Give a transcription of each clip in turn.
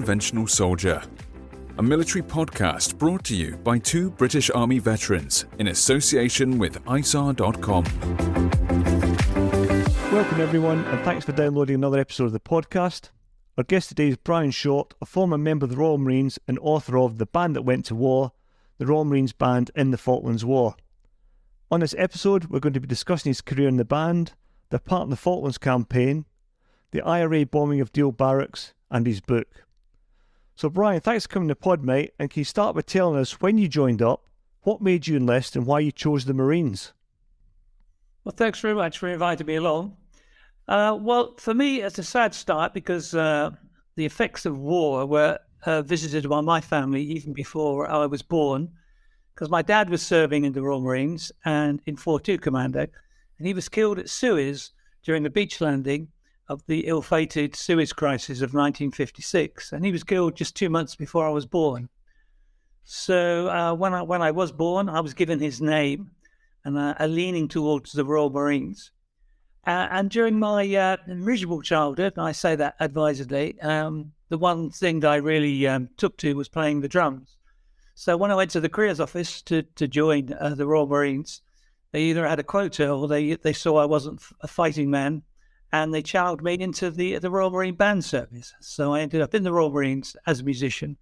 Unconventional Soldier, a military podcast brought to you by two British Army veterans in association with ISARR.com. Welcome everyone, and thanks for downloading another episode of the podcast. Our guest today is Brian Short, a former member of the Royal Marines and author of The Band That Went to War, the Royal Marines Band in the Falklands War. On this episode, we're going to be discussing his career in the band, their part in the Falklands campaign, the IRA bombing of Deal Barracks, and his book. So Brian, thanks for coming to the pod, mate, and can you start by telling us when you joined up, what made you enlist, and why you chose the Marines? Well, thanks very much for inviting me along. Well, for me, it's a sad start because the effects of war were visited by my family even before I was born, because my dad was serving in the Royal Marines and in 4-2 Commando, and he was killed at Suez during the beach landing of the ill-fated Suez crisis of 1956, and he was killed just 2 months before I was born. So when I was born, I was given his name and a leaning towards the Royal Marines. And during my miserable childhood, and I say that advisedly, the one thing that I really took to was playing the drums. So when I went to the careers office to join the Royal Marines, they either had a quota or they saw I wasn't a fighting man, and they chowed me into the Royal Marine Band service. So I ended up in the Royal Marines as a musician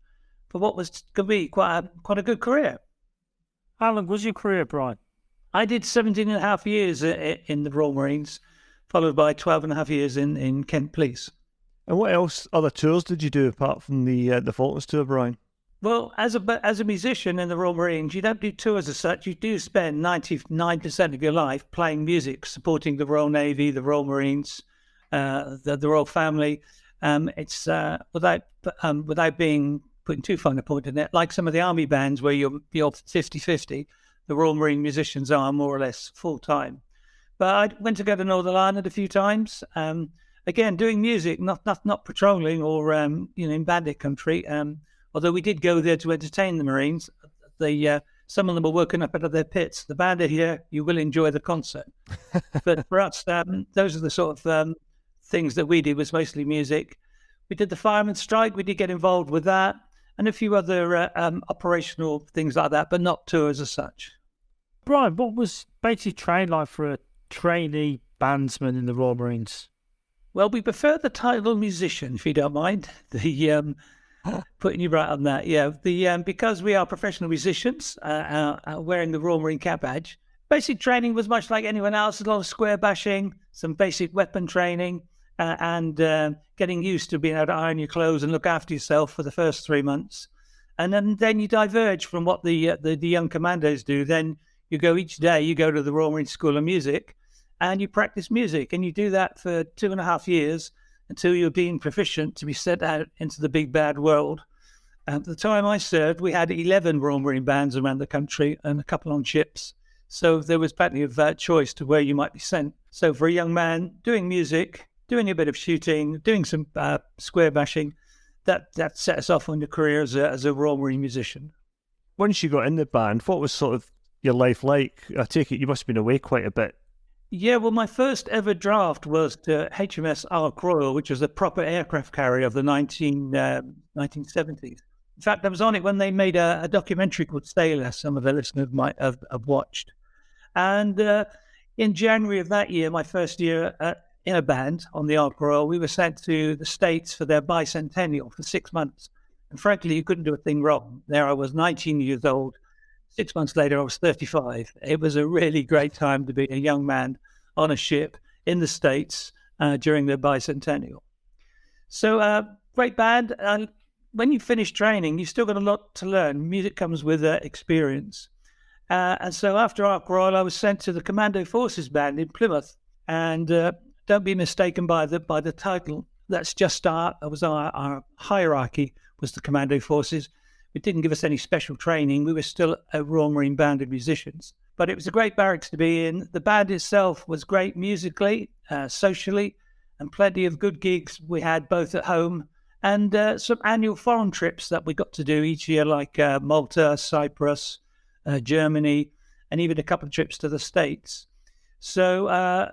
for what was going to be quite a good career. How long was your career, Brian? I did 17 and a half years in the Royal Marines, followed by 12 and a half years in Kent Police. And what else, other tours did you do apart from the Falklands tour, Brian? Well, as a musician in the Royal Marines, you don't do tours as such. You do spend 99% of your life playing music, supporting the Royal Navy, the Royal Marines, the Royal Family. It's without being putting too fine a point in it, like some of the Army bands where you're 50-50, the Royal Marine musicians are more or less full-time. But I went to go to Northern Ireland a few times. Again, doing music, not patrolling or in bandit country. Although we did go there to entertain the Marines, some of them were woken up out of their pits. The band are here, you will enjoy the concert. But for us, those are the sort of things that we did, was mostly music. We did the fireman's strike, we did get involved with that, and a few other operational things like that, but not tours as such. Brian, what was basic training like for a trainee bandsman in the Royal Marines? Well, we prefer the title musician, if you don't mind. Putting you right on that, yeah. Because we are professional musicians, wearing the Royal Marine cap badge, basic training was much like anyone else. A lot of square bashing, some basic weapon training, and getting used to being able to iron your clothes and look after yourself for the first 3 months. And then you diverge from what the young commandos do. Then you go each day, you go to the Royal Marine School of Music, and you practice music, and you do that for 2.5 years until you're being proficient to be sent out into the big bad world. At the time I served, we had 11 Royal Marine bands around the country and a couple on ships. So there was plenty of choice to where you might be sent. So for a young man, doing music, doing a bit of shooting, doing some square bashing, that set us off on your career as a Royal Marine musician. Once you got in the band, what was sort of your life like? I take it you must have been away quite a bit. Yeah, well, my first ever draft was to HMS Ark Royal, which was a proper aircraft carrier of the 1970s. In fact, I was on it when they made a documentary called Sailor, some of the listeners might have watched. And in January of that year, my first year in a band on the Ark Royal, we were sent to the States for their bicentennial for 6 months. And frankly, you couldn't do a thing wrong. There I was 19 years old. 6 months later, I was 35. It was a really great time to be a young man on a ship in the States during the bicentennial. So, great band. And when you finish training, you've still got a lot to learn. Music comes with experience. And so after Ark Royal, I was sent to the Commando Forces Band in Plymouth. And don't be mistaken by the title. That's just our hierarchy was the Commando Forces. It didn't give us any special training. We were still a Royal Marine band of musicians. But it was a great barracks to be in. The band itself was great musically, socially, and plenty of good gigs we had both at home and some annual foreign trips that we got to do each year, like Malta, Cyprus, Germany, and even a couple of trips to the States. So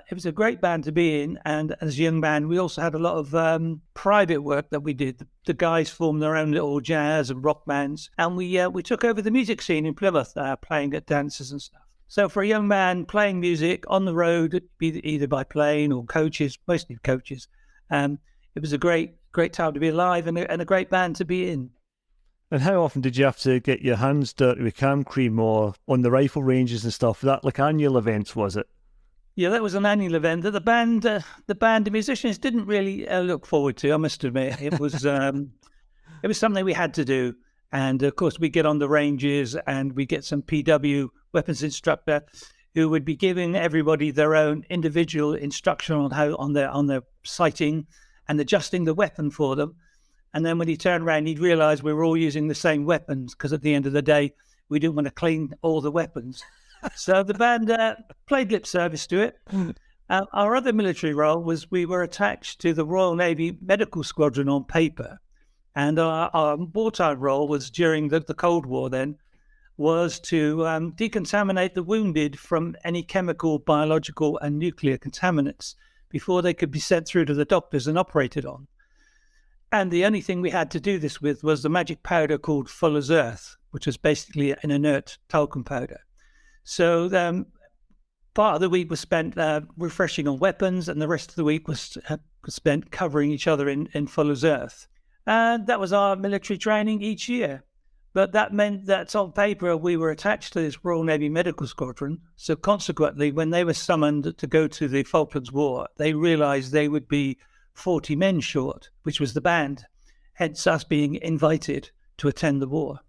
it was a great band to be in. And as a young band, we also had a lot of private work that we did. The guys formed their own little jazz and rock bands. And we took over the music scene in Plymouth, playing at dances and stuff. So for a young man playing music on the road, either by plane or coaches, mostly coaches, it was a great time to be alive and a great band to be in. And how often did you have to get your hands dirty with cam cream or on the rifle ranges and stuff? That like annual events, was it? Yeah, that was an annual event that the musicians didn't really look forward to, I must admit. It was something we had to do. And of course, we get on the ranges and we get some PW weapons instructor who would be giving everybody their own individual instruction on how on their sighting and adjusting the weapon for them. And then when he turned around, he'd realise we were all using the same weapons because at the end of the day, we didn't want to clean all the weapons. So the band played lip service to it. Our other military role was we were attached to the Royal Navy Medical Squadron on paper. And our wartime role was during the Cold War then, was to decontaminate the wounded from any chemical, biological and nuclear contaminants before they could be sent through to the doctors and operated on. And the only thing we had to do this with was the magic powder called Fuller's Earth, which was basically an inert talcum powder. So part of the week was spent refreshing on weapons, and the rest of the week was spent covering each other in Fuller's Earth. And that was our military training each year. But that meant that on paper we were attached to this Royal Navy Medical Squadron. So consequently, when they were summoned to go to the Falklands War, they realised they would be 40 men short, which was the band, hence us being invited to attend the war.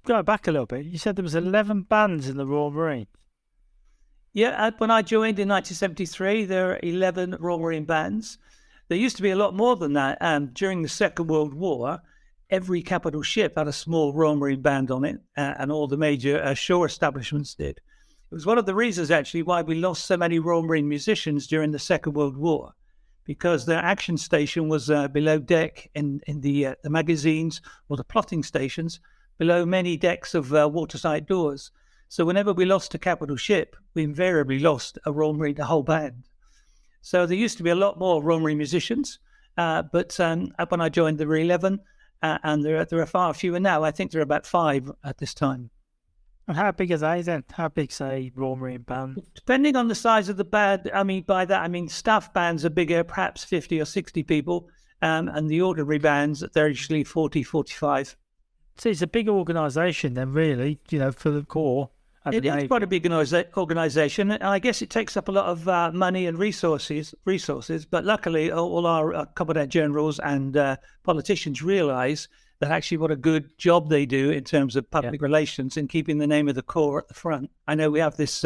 Go back a little bit. You said there was 11 bands in the Royal Marines. Yeah, when I joined in 1973, there were 11 Royal Marine bands. There used to be a lot more than that. During the Second World War, every capital ship had a small Royal Marine band on it, and all the major shore establishments did. It was one of the reasons, actually, why we lost so many Royal Marine musicians during the Second World War, because their action station was below deck in the magazines or the plotting stations, below many decks of waterside doors. So whenever we lost a capital ship, we invariably lost a Royal Marine, the whole band. So there used to be a lot more Royal Marine musicians, but when I joined, there were 11, and there are far fewer now. I think there are about 5 at this time. And how big are they then? How big's a Royal Marine band? Depending on the size of the band, by that I mean staff bands are bigger, perhaps 50 or 60 people, and the ordinary bands, they're usually 40, 45. So it's a big organisation then, really, for the Corps. It is quite a big organisation, and I guess it takes up a lot of money and resources. But luckily, all our Commandant Generals and politicians realise that actually what a good job they do in terms of public relations and keeping the name of the Corps at the front. I know we have this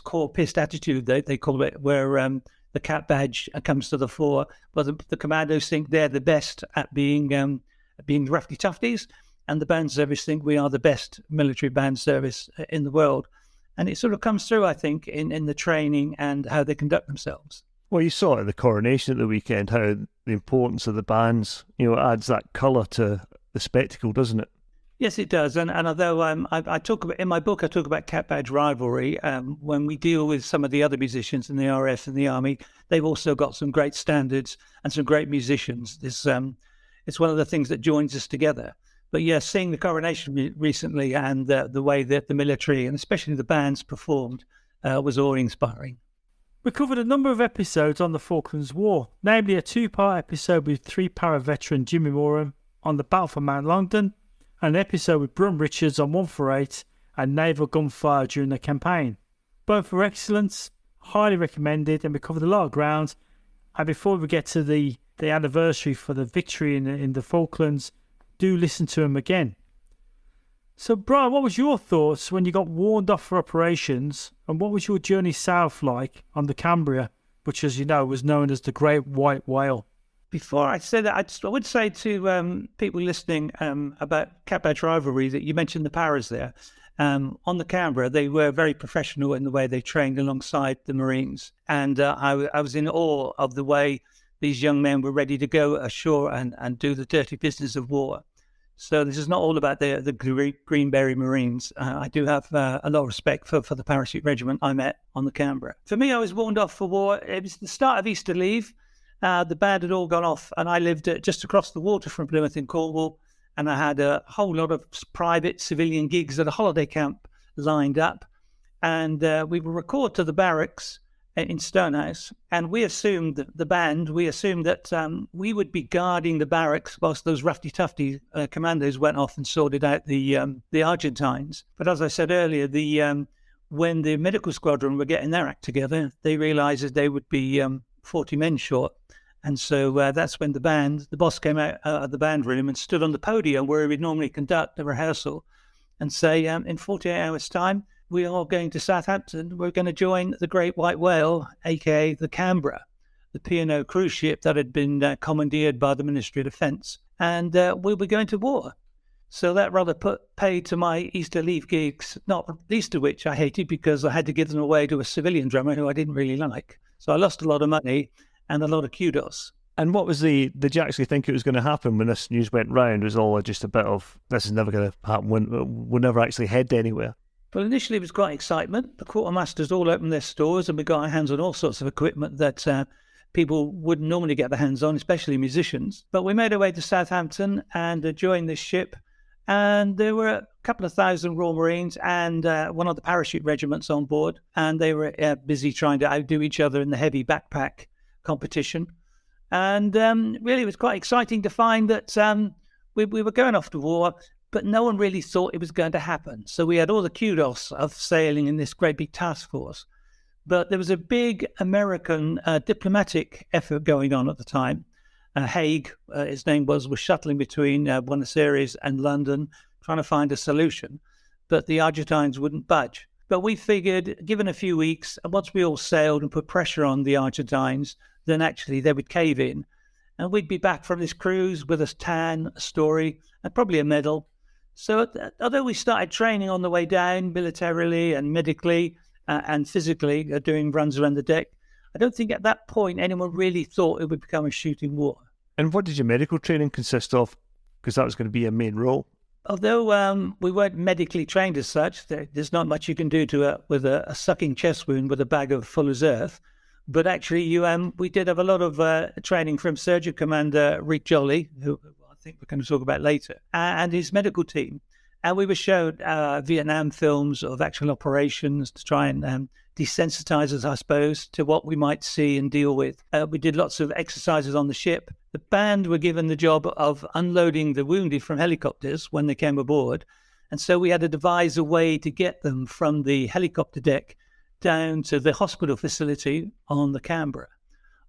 Corps pissed attitude, they call it, where the cap badge comes to the fore, but the commandos think they're the best at being roughly toughies. And the band service think we are the best military band service in the world. And it sort of comes through, I think, in the training and how they conduct themselves. Well, you saw at the coronation at the weekend how the importance of the bands, adds that colour to the spectacle, doesn't it? Yes, it does. And although I talk about, in my book, I talk about cap badge rivalry, when we deal with some of the other musicians in the RAF and the Army, they've also got some great standards and some great musicians. It's one of the things that joins us together. But yes, seeing the coronation recently and the way that the military and especially the bands performed was awe-inspiring. We covered a number of episodes on the Falklands War, namely a 2-part episode with 3-para veteran Jimmy Moran on the Battle for Mount Longdon, and an episode with Brum Richards on 148 and naval gunfire during the campaign. Both were excellent, highly recommended, and we covered a lot of ground. And before we get to the anniversary for the victory in the Falklands, do listen to him again. So, Brian, what was your thoughts when you got warned off for operations, and what was your journey south like on the Cambria, which, as you know, was known as the Great White Whale? Before I say that, I would say to people listening about cap badge rivalry that you mentioned the paras there. On the Canberra, they were very professional in the way they trained alongside the Marines. And I was in awe of the way these young men were ready to go ashore and do the dirty business of war. So this is not all about the Greenberry Marines. I do have a lot of respect for the parachute regiment I met on the Canberra. For me, I was warned off for war. It was the start of Easter leave. The band had all gone off, and I lived just across the water from Plymouth in Cornwall, and I had a whole lot of private civilian gigs at a holiday camp lined up. And we were recalled to the barracks in Stonehouse, and we assumed that we would be guarding the barracks whilst those roughy-tufty commandos went off and sorted out the Argentines. But as I said earlier, when the medical squadron were getting their act together, they realised that they would be 40 men short. And so that's when the boss came out of the band room and stood on the podium where we'd normally conduct a rehearsal and say, in 48 hours' time, we are going to Southampton. We're going to join the Great White Whale, aka the Canberra, the P&O cruise ship that had been commandeered by the Ministry of Defence, and we were going to war. So that rather put paid to my Easter leave gigs, not least of which I hated because I had to give them away to a civilian drummer who I didn't really like. So I lost a lot of money and a lot of kudos. And what was did you actually think it was going to happen when this news went round? Was all just a bit of, this is never going to happen, we'll never actually head anywhere? Well, initially it was quite excitement. The quartermasters all opened their stores and we got our hands on all sorts of equipment that people wouldn't normally get their hands on, especially musicians. But we made our way to Southampton and joined this ship. And there were a couple of thousand Royal Marines and one of the parachute regiments on board. And they were busy trying to outdo each other in the heavy backpack competition. And really it was quite exciting to find that we were going off to war, but no one really thought it was going to happen. So we had all the kudos of sailing in this great big task force. But there was a big American diplomatic effort going on at the time. Haig, his name was shuttling between Buenos Aires and London, trying to find a solution. But the Argentines wouldn't budge. But we figured, given a few weeks, and once we all sailed and put pressure on the Argentines, then actually they would cave in. And we'd be back from this cruise with a tan, a story, and probably a medal. So although we started training on the way down, militarily and medically and physically, doing runs around the deck, I don't think at that point anyone really thought it would become a shooting war. And what did your medical training consist of? Because that was going to be a main role. Although we weren't medically trained as such, there's not much you can do with a sucking chest wound with a bag of Fuller's Earth. But actually, we did have a lot of training from Surgeon Commander Rick Jolly, who I think we're going to talk about later, and his medical team. And we were shown Vietnam films of actual operations to try and desensitize us, I suppose, to what we might see and deal with. We did lots of exercises on the ship. The band were given the job of unloading the wounded from helicopters when they came aboard. And so we had to devise a way to get them from the helicopter deck down to the hospital facility on the Canberra.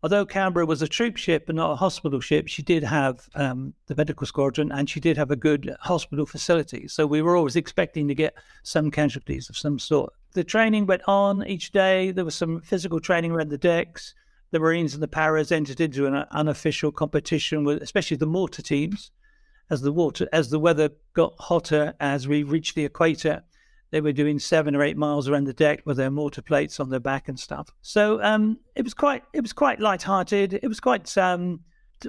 Although Canberra was a troop ship and not a hospital ship, she did have the medical squadron and she did have a good hospital facility. So we were always expecting to get some casualties of some sort. The training went on each day. There was some physical training around the decks. The Marines and the Paras entered into an unofficial competition with, especially the mortar teams. As the weather got hotter, as we reached the equator, they were doing 7 or 8 miles around the deck with their mortar plates on their back and stuff. So it was quite light-hearted. It was quite.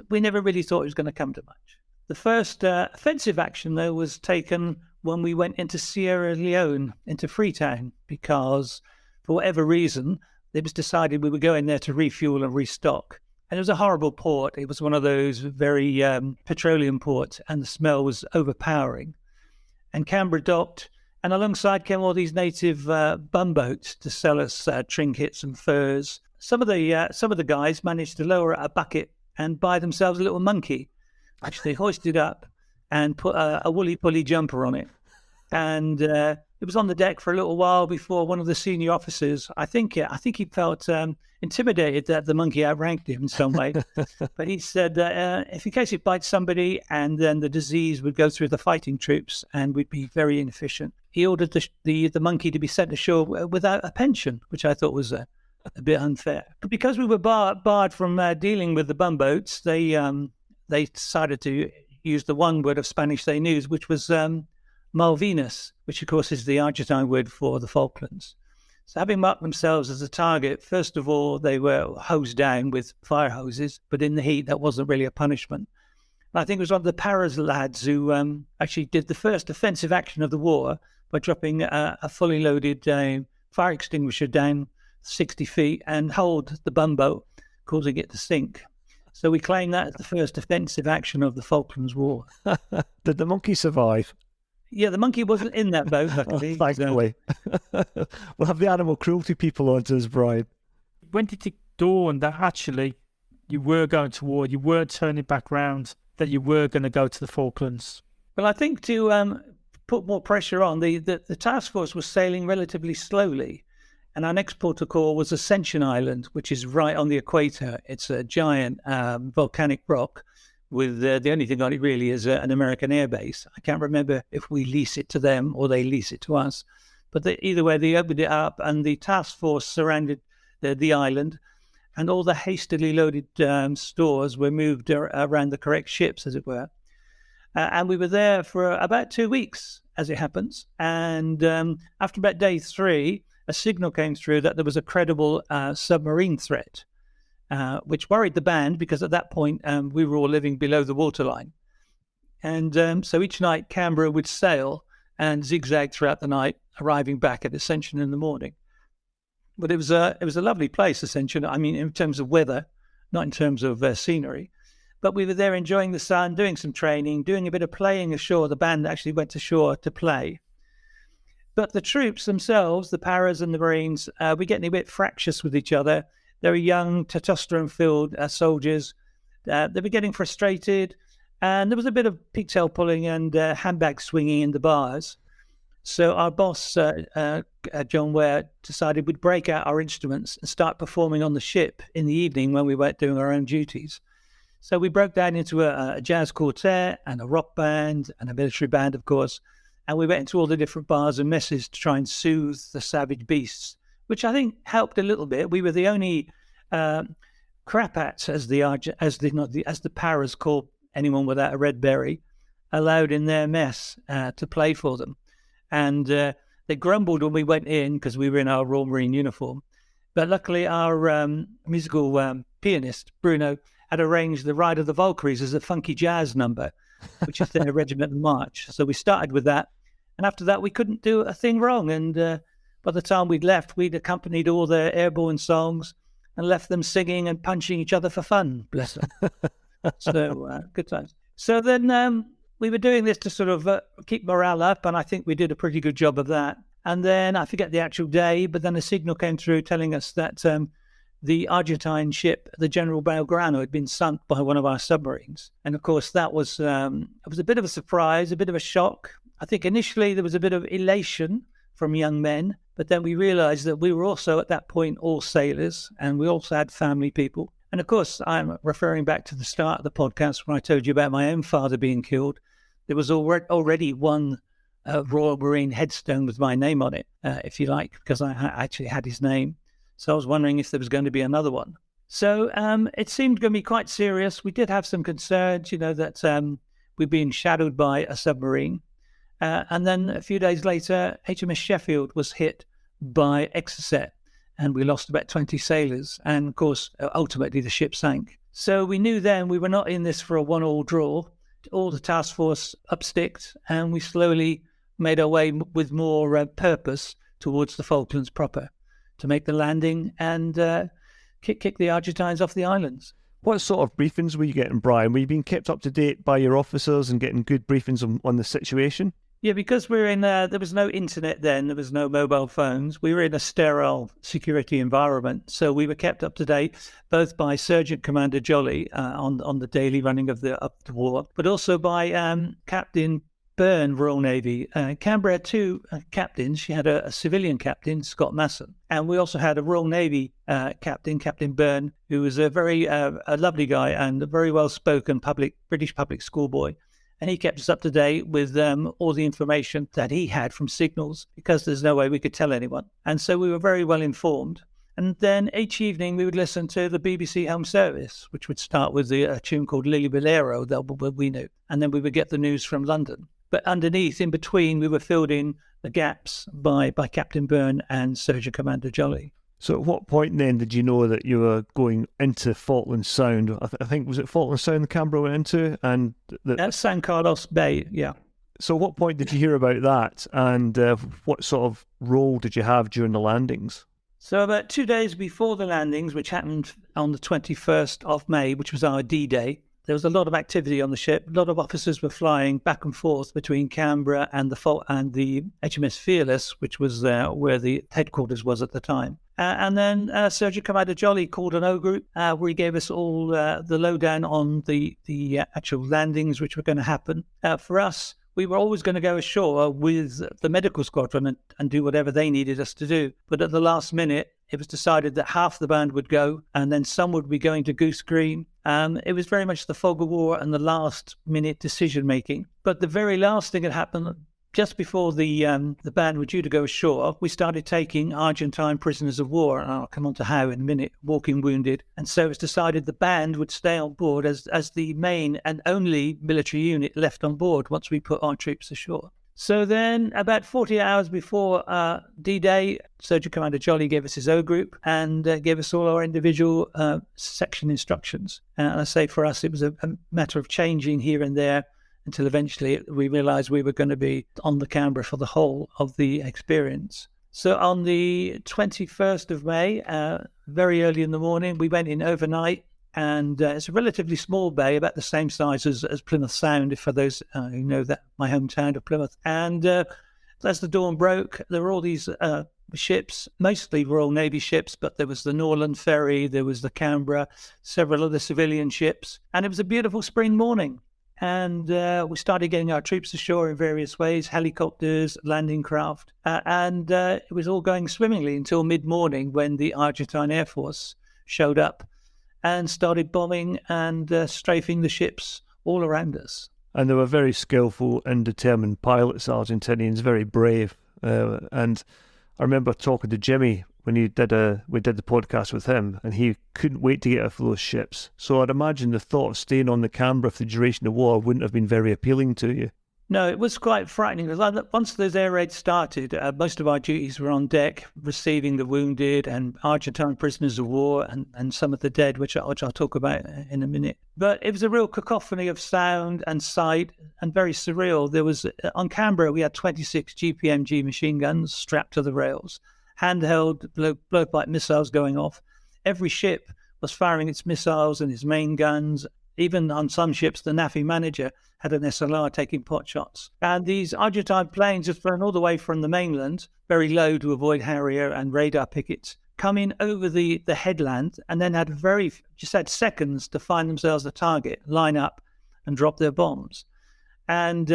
We never really thought it was going to come to much. The first offensive action, though, was taken when we went into Sierra Leone, into Freetown, because for whatever reason, it was decided we were going there to refuel and restock. And it was a horrible port. It was one of those very petroleum ports, and the smell was overpowering. And Canberra docked. And alongside came all these native bumboats to sell us trinkets and furs. Some of the guys managed to lower a bucket and buy themselves a little monkey, which they hoisted up and put a woolly-pulley jumper on it. And it was on the deck for a little while before one of the senior officers, I think he felt intimidated that the monkey outranked him in some way. But he said if in case it bites somebody and then the disease would go through the fighting troops and we'd be very inefficient. He ordered the monkey to be sent ashore without a pension, which I thought was a bit unfair. But because we were barred from dealing with the bumboats, they decided to use the one word of Spanish they knew, which was Malvinas, which of course is the Argentine word for the Falklands. So having marked themselves as a target, first of all, they were hosed down with fire hoses, but in the heat, that wasn't really a punishment. I think it was one of the Paras lads who actually did the first offensive action of the war by dropping a fully loaded fire extinguisher down 60 feet and hold the bumboat, causing it to sink. So we claim that as the first offensive action of the Falklands War. Did the monkey survive? Yeah, the monkey wasn't in that boat, luckily. Thankfully. We'll have the animal cruelty people on to us, Brian. When did it dawn that actually you were going to war, you weren't turning back round, that you were going to go to the Falklands? Well, I think to put more pressure on, the task force was sailing relatively slowly. And our next port of call was Ascension Island, which is right on the equator. It's a giant volcanic rock with the only thing on it really is an American airbase. I can't remember if we lease it to them or they lease it to us. But either way, they opened it up and the task force surrounded the island, and all the hastily loaded stores were moved around the correct ships, as it were. And we were there for about 2 weeks, as it happens. And after about day 3, a signal came through that there was a credible submarine threat, which worried the band because at that point we were all living below the waterline. And so each night Canberra would sail and zigzag throughout the night, arriving back at Ascension in the morning. But it was a lovely place, Ascension. I mean, in terms of weather, not in terms of scenery. But we were there enjoying the sun, doing some training, doing a bit of playing ashore. The band actually went ashore to play. But the troops themselves, the Paras and the Marines, were getting a bit fractious with each other. They were young, testosterone-filled soldiers. They were getting frustrated. And there was a bit of pigtail pulling and handbag swinging in the bars. So our boss, John Ware, decided we'd break out our instruments and start performing on the ship in the evening when we weren't doing our own duties. So we broke down into a jazz quartet and a rock band and a military band, of course. And we went into all the different bars and messes to try and soothe the savage beasts, which I think helped a little bit. We were the only crapats, as the Paras call anyone without a red berry, allowed in their mess to play for them. And they grumbled when we went in because we were in our Royal Marine uniform. But luckily our musical pianist, Bruno, had arranged the Ride of the Valkyries as a funky jazz number, which is their regimental march. So we started with that. And after that, we couldn't do a thing wrong. And by the time we'd left, we'd accompanied all their airborne songs and left them singing and punching each other for fun, bless them. So good times. So then we were doing this to sort of keep morale up, and I think we did a pretty good job of that. And then I forget the actual day, but then a signal came through telling us that the Argentine ship, the General Belgrano, had been sunk by one of our submarines. And of course, that was it was a bit of a surprise, a bit of a shock. I think initially there was a bit of elation from young men, but then we realized that we were also at that point all sailors, and we also had family people. And of course, I'm referring back to the start of the podcast when I told you about my own father being killed. There was already one Royal Marine headstone with my name on it, if you like, because I actually had his name. So I was wondering if there was going to be another one. So it seemed going to be quite serious. We did have some concerns, that we'd been shadowed by a submarine. And then a few days later, HMS Sheffield was hit by Exocet, and we lost about 20 sailors. And of course, ultimately the ship sank. So we knew then we were not in this for a 1-1 draw. All the task force upsticked, and we slowly made our way with more purpose towards the Falklands proper to make the landing and kick the Argentines off the islands. What sort of briefings were you getting, Brian? Were you being kept up to date by your officers and getting good briefings on the situation? Yeah, because we're in, there was no internet then, there was no mobile phones. We were in a sterile security environment. So we were kept up to date, both by Sergeant Commander Jolly on the daily running of the war, but also by Captain Byrne, Royal Navy. Canberra had 2 captains. She had a civilian captain, Scott Masson. And we also had a Royal Navy captain, Captain Byrne, who was a very a lovely guy and a very well-spoken British public schoolboy. And he kept us up to date with all the information that he had from signals, because there's no way we could tell anyone. And so we were very well informed. And then each evening we would listen to the BBC Home Service, which would start with a tune called Lily Bolero that we knew. And then we would get the news from London. But underneath, in between, we were filled in the gaps by Captain Byrne and Sergeant Commander Jolly. So at what point then did you know that you were going into Falklands Sound? I think, was it Falklands Sound the Canberra went into? And That's San Carlos Bay, yeah. So at what point did you hear about that? And what sort of role did you have during the landings? So about 2 days before the landings, which happened on the 21st of May, which was our D-Day, there was a lot of activity on the ship. A lot of officers were flying back and forth between Canberra and the HMS Fearless, which was where the headquarters was at the time. And then Surgeon Commander Jolly called an O group where he gave us all the lowdown on the actual landings which were going to happen. For us, we were always going to go ashore with the medical squadron and do whatever they needed us to do. But at the last minute, it was decided that half the band would go and then some would be going to Goose Green. It was very much the fog of war and the last minute decision making. But the very last thing that happened, just before the band were due to go ashore, we started taking Argentine prisoners of war, and I'll come on to how in a minute, walking wounded. And so it was decided the band would stay on board as the main and only military unit left on board once we put our troops ashore. So then, about 40 hours before D-Day, Surgeon Commander Jolly gave us his O group and gave us all our individual section instructions. And I say for us, it was a matter of changing here and there until eventually we realised we were going to be on the Canberra for the whole of the experience. So on the 21st of May, very early in the morning, we went in overnight. And it's a relatively small bay, about the same size as Plymouth Sound, for those who know that, my hometown of Plymouth. And as the dawn broke, there were all these ships, mostly Royal Navy ships, but there was the Norland Ferry, there was the Canberra, several other civilian ships. And it was a beautiful spring morning. And we started getting our troops ashore in various ways, helicopters, landing craft. And it was all going swimmingly until mid-morning when the Argentine Air Force showed up and started bombing and strafing the ships all around us. And they were very skillful and determined pilots, Argentinians, very brave. And I remember talking to Jimmy when we did the podcast with him, and he couldn't wait to get off those ships. So I'd imagine the thought of staying on the Canberra for the duration of war wouldn't have been very appealing to you. No, it was quite frightening. Because once those air raids started, most of our duties were on deck, receiving the wounded and Argentine prisoners of war and some of the dead, which I'll talk about in a minute. But it was a real cacophony of sound and sight and very surreal. There was, on Canberra, we had 26 GPMG machine guns strapped to the rails, handheld blowpipe missiles going off. Every ship was firing its missiles and its main guns. Even on some ships, the NAFI manager had an SLR taking pot shots. And these Argentine planes had flown all the way from the mainland, very low to avoid Harrier and radar pickets, come in over the headland and then had seconds to find themselves a target, line up and drop their bombs. And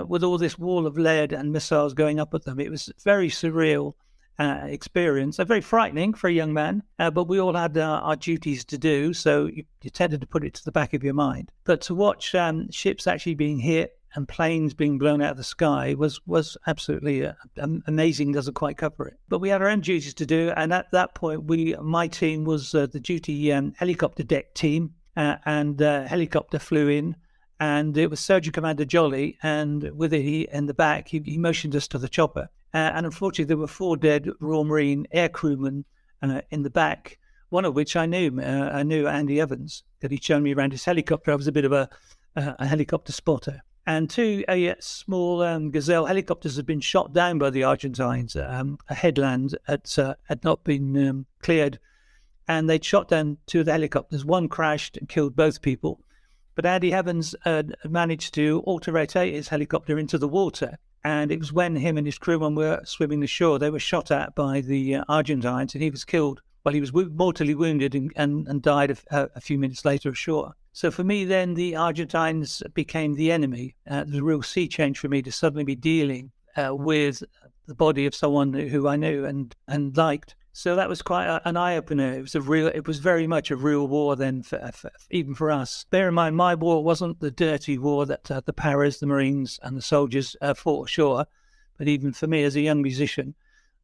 with all this wall of lead and missiles going up at them, it was very surreal experience, very frightening for a young man, but we all had our duties to do, so you tended to put it to the back of your mind. But to watch ships actually being hit and planes being blown out of the sky was absolutely amazing, doesn't quite cover it. But we had our own duties to do, and at that point, my team was the duty helicopter deck team, and helicopter flew in, and it was Surgeon Commander Jolly, and with it, in the back, he motioned us to the chopper. And unfortunately, there were 4 dead Royal Marine air crewmen in the back, one of which I knew. I knew Andy Evans, that he'd shown me around his helicopter. I was a bit of a helicopter spotter. And 2 small Gazelle helicopters had been shot down by the Argentines. A headland had not been cleared, and they'd shot down 2 of the helicopters. One crashed and killed both people. But Andy Evans managed to auto-rotate his helicopter into the water. And it was when him and his crewmen were swimming ashore, they were shot at by the Argentines, and he was killed. Well, he was mortally wounded and died a few minutes later ashore. So for me, then, the Argentines became the enemy. It was a real sea change for me to suddenly be dealing with the body of someone who I knew and liked. So that was quite an eye-opener. It was very much a real war then, even for us. Bear in mind, my war wasn't the dirty war that the Paras, the Marines and the soldiers fought ashore. But even for me as a young musician,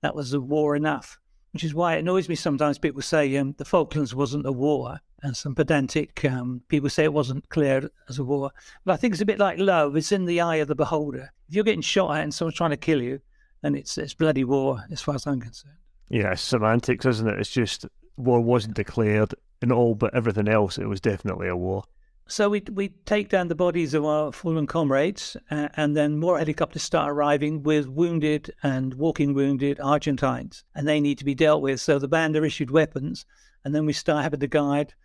that was a war enough. Which is why it annoys me sometimes people say the Falklands wasn't a war. And some pedantic people say it wasn't cleared as a war. But I think it's a bit like love. It's in the eye of the beholder. If you're getting shot at and someone's trying to kill you, then it's bloody war as far as I'm concerned. Yeah, it's semantics, isn't it? It's just war wasn't declared in all but everything else. It was definitely a war. So we take down the bodies of our fallen comrades, and then more helicopters start arriving with wounded and walking wounded Argentines, and they need to be dealt with. So the band are issued weapons, and then we start having to guide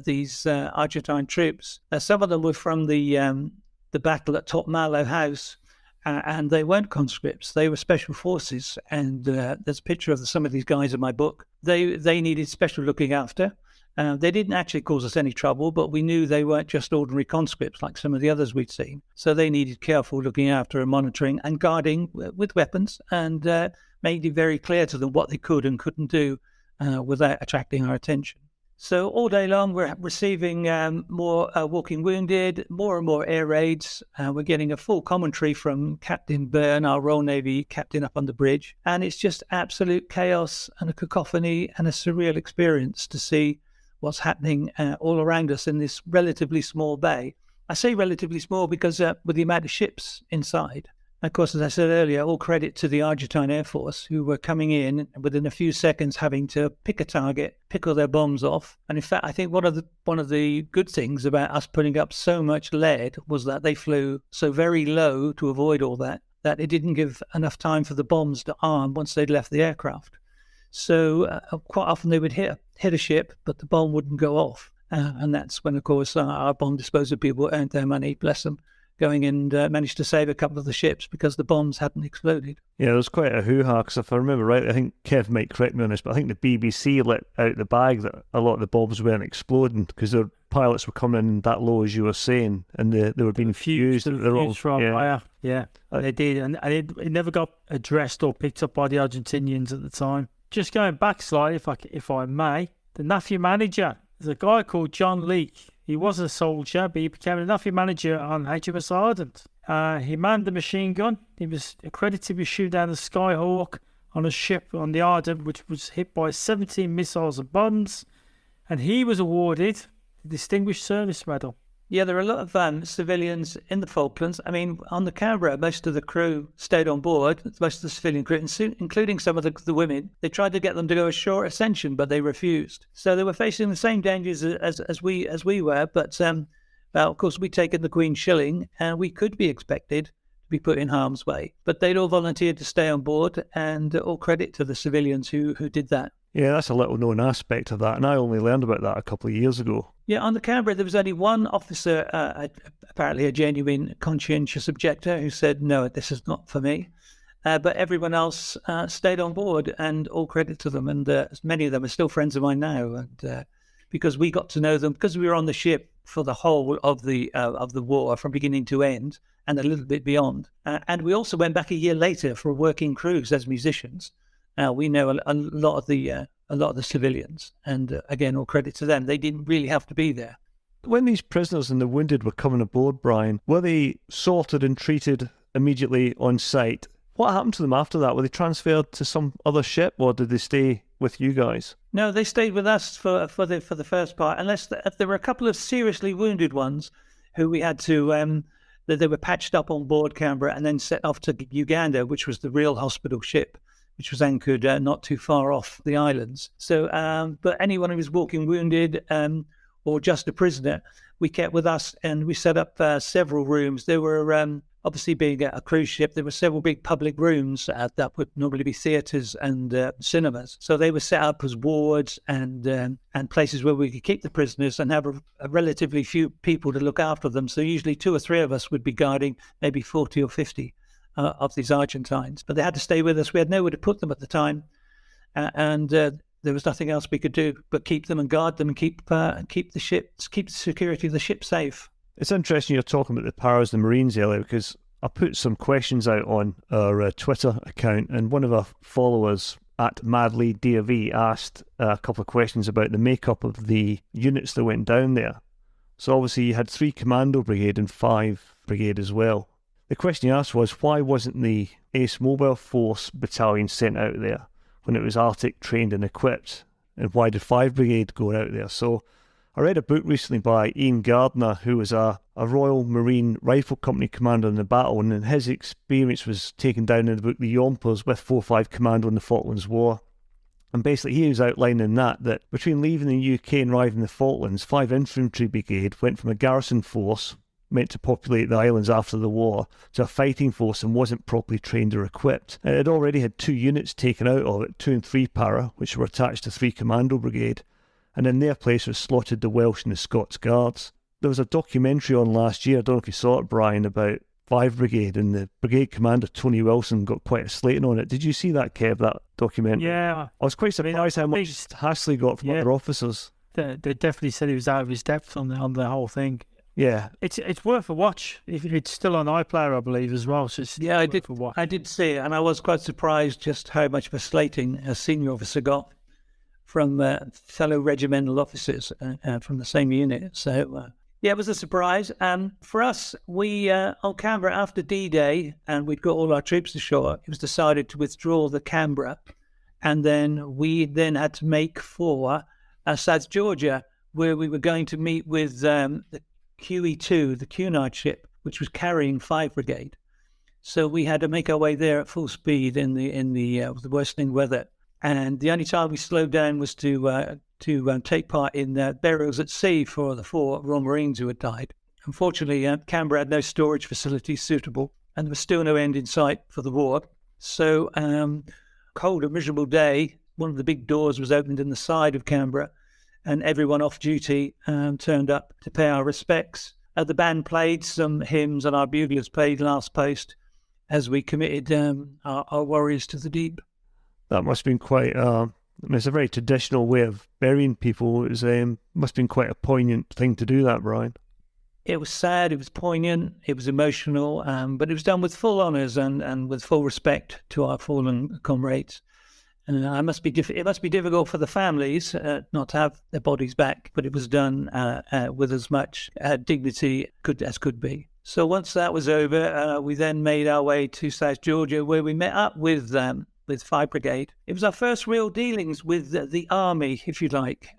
these Argentine troops. Some of them were from the battle at Top Malo House, and they weren't conscripts. They were special forces, and there's a picture of some of these guys in my book. They needed special looking after. They didn't actually cause us any trouble, but we knew they weren't just ordinary conscripts like some of the others we'd seen. So they needed careful looking after and monitoring and guarding with weapons, and made it very clear to them what they could and couldn't do without attracting our attention. So all day long, we're receiving more walking wounded, more and more air raids. We're getting a full commentary from Captain Byrne, our Royal Navy captain up on the bridge. And it's just absolute chaos and a cacophony and a surreal experience to see what's happening all around us in this relatively small bay. I say relatively small because with the amount of ships inside. Of course, as I said earlier, all credit to the Argentine Air Force, who were coming in and within a few seconds having to pick a target, pick all their bombs off. And in fact, I think one of the good things about us putting up so much lead was that they flew so very low to avoid all that it didn't give enough time for the bombs to arm once they'd left the aircraft. So quite often they would hit a ship, but the bomb wouldn't go off. And that's when, of course, our bomb disposal people earned their money, bless them, going and managed to save a couple of the ships because the bombs hadn't exploded. Yeah, there was quite a hoo-ha, because if I remember right, I think Kev might correct me on this, but I think the BBC let out the bag that a lot of the bombs weren't exploding because their pilots were coming in that low, as you were saying, and they were being fused. Yeah, they did, and it never got addressed or picked up by the Argentinians at the time. Just going back slightly, if I may, the NAFI manager, there's a guy called John Leake. He wasn't a soldier, but he became a NAFI manager on HMS Ardent. He manned the machine gun. He was accredited with shooting down the Skyhawk on a ship on the Ardent, which was hit by 17 missiles and bombs. And he was awarded the Distinguished Service Medal. Yeah, there are a lot of civilians in the Falklands. I mean, on the Canberra, most of the crew stayed on board, most of the civilian crew, including some of the women. They tried to get them to go ashore at Ascension, but they refused. So they were facing the same dangers as we were. But, of course, we'd taken the Queen's shilling, and we could be expected to be put in harm's way. But they'd all volunteered to stay on board, and all credit to the civilians who did that. Yeah, that's a little-known aspect of that, and I only learned about that a couple of years ago. Yeah, on the Canberra, there was only one officer, apparently a genuine conscientious objector, who said, no, this is not for me. But everyone else stayed on board, and all credit to them. And many of them are still friends of mine now. And because we got to know them, because we were on the ship for the whole of the war, from beginning to end, and a little bit beyond. And we also went back a year later for a working cruise as musicians. We know a lot of the civilians, and again, all credit to them. They didn't really have to be there. When these prisoners and the wounded were coming aboard, Brian, were they sorted and treated immediately on site? What happened to them after that? Were they transferred to some other ship, or did they stay with you guys? No, they stayed with us for the first part, unless there were a couple of seriously wounded ones who we had to. They were patched up on board Canberra and then set off to Uganda, which was the real hospital ship, which was anchored not too far off the islands. So, but anyone who was walking wounded or just a prisoner, we kept with us, and we set up several rooms. There were, obviously being a cruise ship, there were several big public rooms that would normally be theatres and cinemas. So they were set up as wards and places where we could keep the prisoners and have a relatively few people to look after them. So usually 2 or 3 of us would be guarding maybe 40 or 50 of these Argentines, but they had to stay with us. We had nowhere to put them at the time, and there was nothing else we could do but keep them and guard them and keep the security of the ship safe. It's interesting you're talking about the powers of the Marines earlier, because I put some questions out on our Twitter account, and one of our followers at MadlyDAV asked a couple of questions about the makeup of the units that went down there. So obviously you had 3 Commando Brigade and 5 Brigade as well. The question he asked was, why wasn't the Ace Mobile Force Battalion sent out there when it was Arctic trained and equipped? And why did 5 Brigade go out there? So I read a book recently by Ian Gardner, who was a Royal Marine Rifle Company commander in the battle, and his experience was taken down in the book The Yompers with 4-5 Commando in the Falklands War. And basically he was outlining that between leaving the UK and arriving in the Falklands, 5 Infantry Brigade went from a garrison force meant to populate the islands after the war to a fighting force and wasn't properly trained or equipped. It had already had 2 units taken out of it, 2 and 3 para, which were attached to 3 Commando Brigade, and in their place was slotted the Welsh and the Scots Guards. There was a documentary on last year, I don't know if you saw it, Brian, about 5 Brigade, and the brigade commander, Tony Wilson, got quite a slating on it. Did you see that, Kev, that documentary? Yeah. I was quite surprised how much Hassley got from other officers. They definitely said he was out of his depth on the whole thing. Yeah. It's worth a watch. It's still on iPlayer, I believe, as well. So I did see it, and I was quite surprised just how much of a slating a senior officer got from fellow regimental officers from the same unit. So, it was a surprise. And for us, we, on Canberra, after D-Day, and we'd got all our troops ashore, it was decided to withdraw the Canberra. And then we had to make for South Georgia, where we were going to meet with the QE2, the Cunard ship, which was carrying 5 Brigade. So we had to make our way there at full speed in the worsening weather. And the only time we slowed down was to take part in burials at sea for the 4 Royal Marines who had died. Unfortunately, Canberra had no storage facilities suitable, and there was still no end in sight for the war. So, cold and miserable day, one of the big doors was opened in the side of Canberra, and everyone off duty turned up to pay our respects. The band played some hymns, and our buglers played Last Post as we committed our warriors to the deep. That must have been quite... it's a very traditional way of burying people. It was, must have been quite a poignant thing to do that, Brian. It was sad, it was poignant, it was emotional, but it was done with full honours and with full respect to our fallen comrades. And it must be difficult for the families not to have their bodies back, but it was done with as much dignity as could be. So once that was over, we then made our way to South Georgia, where we met up with 5 Brigade. It was our first real dealings with the army, if you like.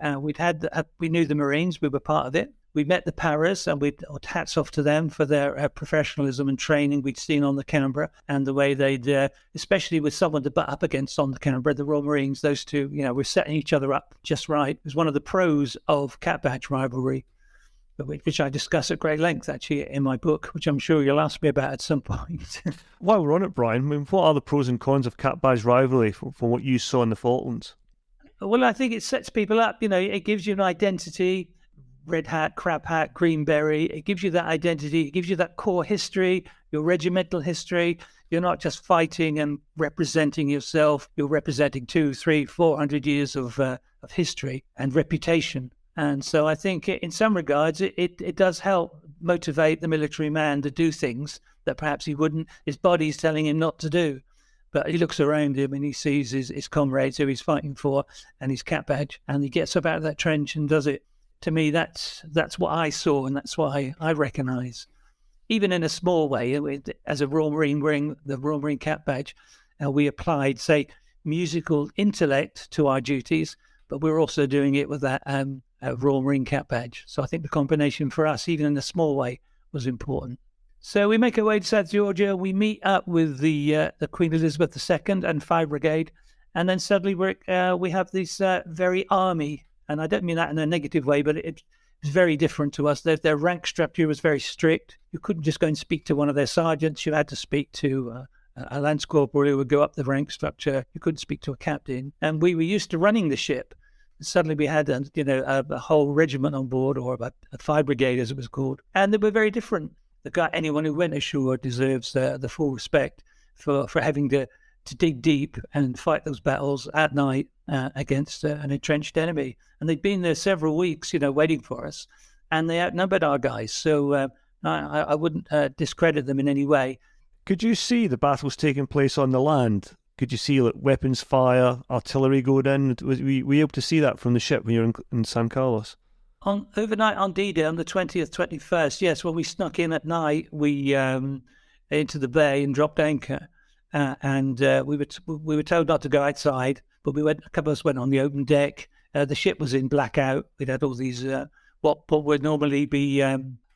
We knew the Marines, we were part of it. We met the paras, and hats off to them for their professionalism and training we'd seen on the Canberra, and the way they'd, especially with someone to butt up against on the Canberra, the Royal Marines, those two, were setting each other up just right. It was one of the pros of cat badge rivalry, which I discuss at great length, actually, in my book, which I'm sure you'll ask me about at some point. While we're on it, Brian, what are the pros and cons of cat badge rivalry from what you saw in the Falklands? Well, I think it sets people up. It gives you an identity. Red hat, crab hat, green beret. It gives you that identity. It gives you that core history, your regimental history. You're not just fighting and representing yourself. You're representing 200, 300, 400 years of history and reputation. And so I think in some regards, it does help motivate the military man to do things that perhaps he wouldn't. His body's telling him not to do. But he looks around him and he sees his comrades who he's fighting for and his cat badge, and he gets up out of that trench and does it. To me, that's what I saw, and that's what I recognise. Even in a small way, as a Royal Marine wearing the Royal Marine cat badge, we applied, say, musical intellect to our duties, but we were also doing it with that Royal Marine cat badge. So I think the combination for us, even in a small way, was important. So we make our way to South Georgia. We meet up with the Queen Elizabeth II and 5 Brigade, and then suddenly we have this very army. And I don't mean that in a negative way, but it's very different to us. Their rank structure was very strict. You couldn't just go and speak to one of their sergeants. You had to speak to a lance corporal who would go up the rank structure. You couldn't speak to a captain. And we were used to running the ship. Suddenly we had a whole regiment on board, or a 5 Brigade as it was called. And they were very different. Anyone who went ashore deserves the full respect for having to dig deep and fight those battles at night against an entrenched enemy. And they'd been there several weeks, waiting for us, and they outnumbered our guys. So I wouldn't discredit them in any way. Could you see the battles taking place on the land? Could you see weapons fire, artillery going in? Were you able to see that from the ship when you were in San Carlos? Overnight on D-Day, on the 20th, 21st, yes, when we snuck in at night, we into the bay and dropped anchor. And we were told not to go outside, but a couple of us went on the open deck. The ship was in blackout. We'd had all these what would normally be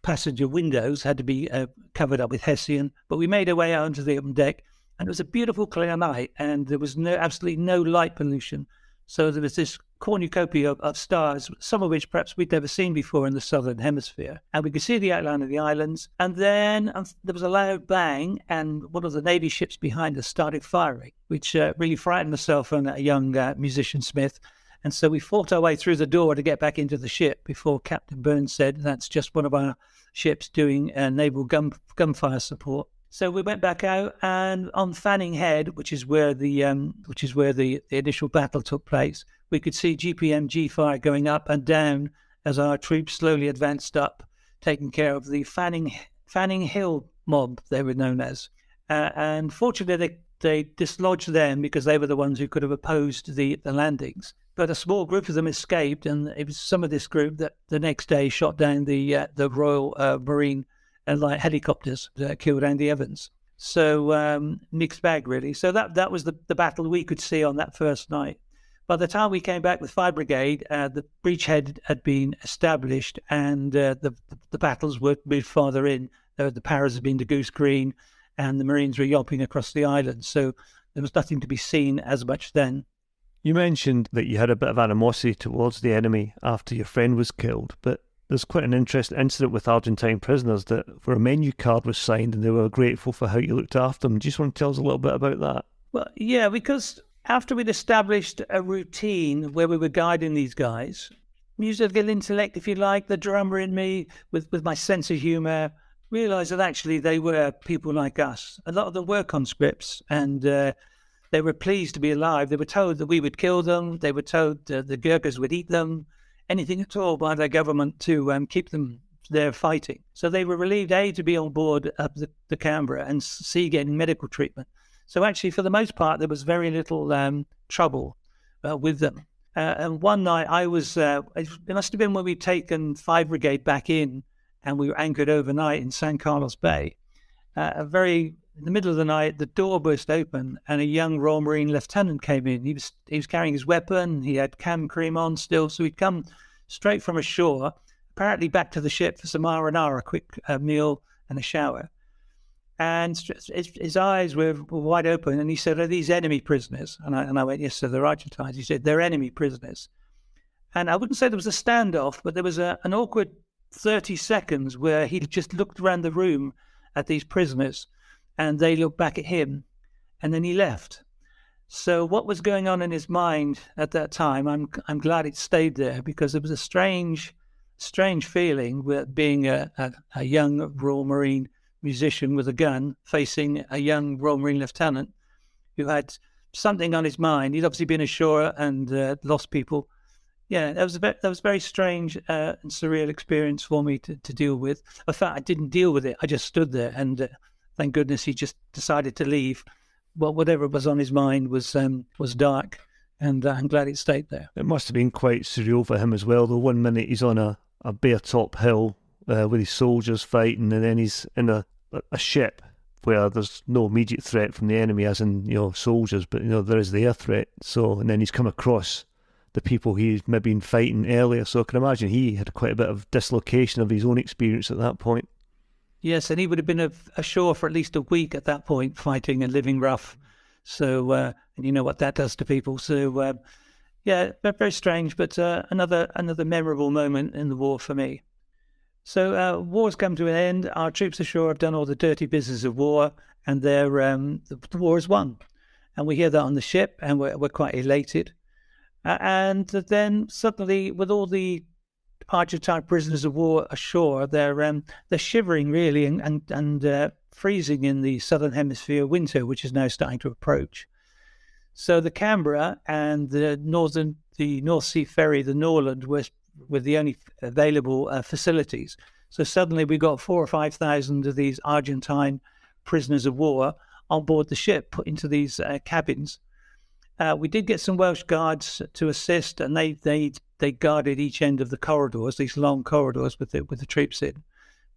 passenger windows had to be covered up with hessian. But we made our way out onto the open deck, and it was a beautiful, clear night, and there was absolutely no light pollution. So there was this cornucopia of stars, some of which perhaps we'd never seen before in the southern hemisphere. And we could see the outline of the islands. And then there was a loud bang, and one of the Navy ships behind us started firing, which really frightened myself and a young musician Smith. And so we fought our way through the door to get back into the ship before Captain Burns said, "That's just one of our ships doing naval gunfire support." So we went back out, and on Fanning Head, which is where the initial battle took place, we could see GPMG fire going up and down as our troops slowly advanced up, taking care of the Fanning Hill mob, they were known as. And fortunately, they dislodged them because they were the ones who could have opposed the landings. But a small group of them escaped, and it was some of this group that the next day shot down the Royal Marine light helicopters that killed Andy Evans. So mixed bag, really. So that was the battle we could see on that first night. By the time we came back with Fire Brigade, the breachhead had been established, and the battles were moved farther in. The Paras had been to Goose Green, and the Marines were yelping across the island. So there was nothing to be seen as much then. You mentioned that you had a bit of animosity towards the enemy after your friend was killed, but there's quite an interesting incident with Argentine prisoners where a menu card was signed and they were grateful for how you looked after them. Do you just want to tell us a little bit about that? Well, yeah, because after we'd established a routine where we were guiding these guys, musical intellect, if you like, the drummer in me with my sense of humour, realised that actually they were people like us. A lot of them were conscripts, and they were pleased to be alive. They were told that we would kill them. They were told the Gurkhas would eat them, anything at all by their government to keep them there fighting. So they were relieved, A, to be on board the Canberra, and C, getting medical treatment. So actually, for the most part, there was very little trouble with them. And one night it must have been when we'd taken 5 Brigade back in, and we were anchored overnight in San Carlos Bay. In the middle of the night, the door burst open, and a young Royal Marine lieutenant came in. He was carrying his weapon. He had cam cream on still, so he'd come straight from ashore, apparently back to the ship for some R&R, a quick meal and a shower. And his eyes were wide open, and he said, "Are these enemy prisoners?" And I went, "Yes, sir, they're Argentines." He said, "They're enemy prisoners." And I wouldn't say there was a standoff, but there was an awkward 30 seconds where he just looked around the room at these prisoners, and they looked back at him, and then he left. So what was going on in his mind at that time, I'm glad it stayed there, because it was a strange feeling with being a young Royal Marine musician with a gun facing a young Royal Marine lieutenant who had something on his mind. He'd obviously been ashore and lost people. Yeah, that was a very strange and surreal experience for me to deal with. In fact, I didn't deal with it. I just stood there, and thank goodness he just decided to leave. Well, whatever was on his mind was dark, and I'm glad it stayed there. It must have been quite surreal for him as well, though. One minute he's on a bare top hill with his soldiers fighting, and then he's in a ship where there's no immediate threat from the enemy, as in, soldiers, but, there is the air threat. So, and then he's come across the people he's maybe been fighting earlier. So I can imagine he had quite a bit of dislocation of his own experience at that point. Yes, and he would have been ashore for at least a week at that point, fighting and living rough. So, and you know what that does to people. So, yeah, very strange, but another memorable moment in the war for me. So, war's come to an end. Our troops ashore have done all the dirty business of war, and the war is won. And we hear that on the ship, and we're quite elated. And then suddenly, with all the Argentine prisoners of war ashore, they're shivering really and freezing in the southern hemisphere winter, which is now starting to approach. So the Canberra and the North Sea ferry, the Norland, were the only available facilities. So suddenly we got 4,000 or 5,000 of these Argentine prisoners of war on board the ship, put into these cabins. We did get some Welsh guards to assist, and they guarded each end of the corridors, these long corridors with the troops in,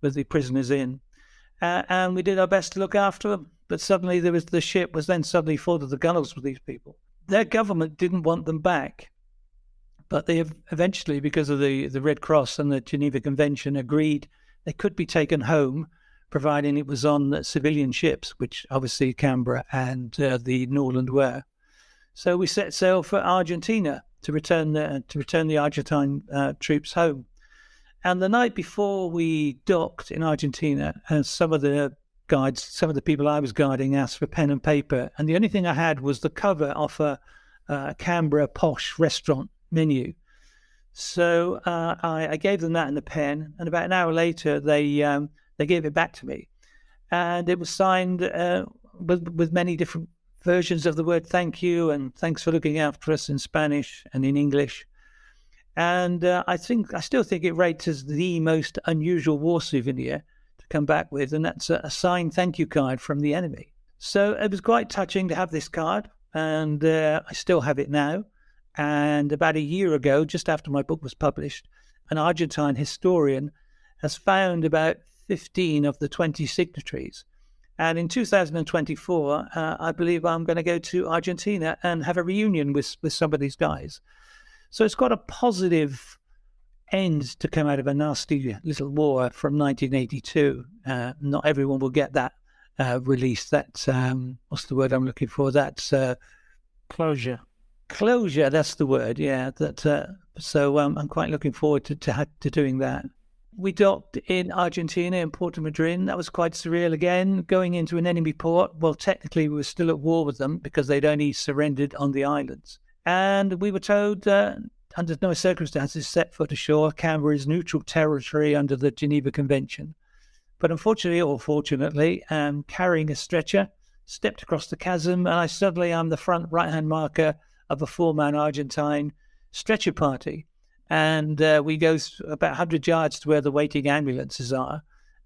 with the prisoners in, and we did our best to look after them. But suddenly the ship was then suddenly full of the gunnels with these people. Their government didn't want them back, but they have eventually, because of the Red Cross and the Geneva Convention, agreed they could be taken home, providing it was on civilian ships, which obviously Canberra and the Norland were. So we set sail for Argentina to return the Argentine troops home. And the night before we docked in Argentina, some of the guides, some of the people I was guiding, asked for pen and paper, and the only thing I had was the cover of a Canberra posh restaurant menu. So I gave them that and the pen, and about an hour later they gave it back to me, and it was signed with many different versions of the word thank you and thanks for looking after us in Spanish and in English. And I still think it rates as the most unusual war souvenir to come back with, and that's a signed thank you card from the enemy. So it was quite touching to have this card, and I still have it now. And about a year ago, just after my book was published, an Argentine historian has found about 15 of the 20 signatories. And in 2024, I believe I'm going to go to Argentina and have a reunion with some of these guys. So it's got a positive end to come out of a nasty little war from 1982. Not everyone will get that release. That's, what's the word I'm looking for? That's closure. Closure, that's the word, yeah. So I'm quite looking forward to doing that. We docked in Argentina, in Puerto Madryn. That was quite surreal again, going into an enemy port. Well, technically, we were still at war with them because they'd only surrendered on the islands. And we were told, under no circumstances, set foot ashore. Canberra is neutral territory under the Geneva Convention. But unfortunately, or fortunately, carrying a stretcher, stepped across the chasm, and I'm the front right-hand marker of a 4-man Argentine stretcher party. And we go about 100 yards to where the waiting ambulances are.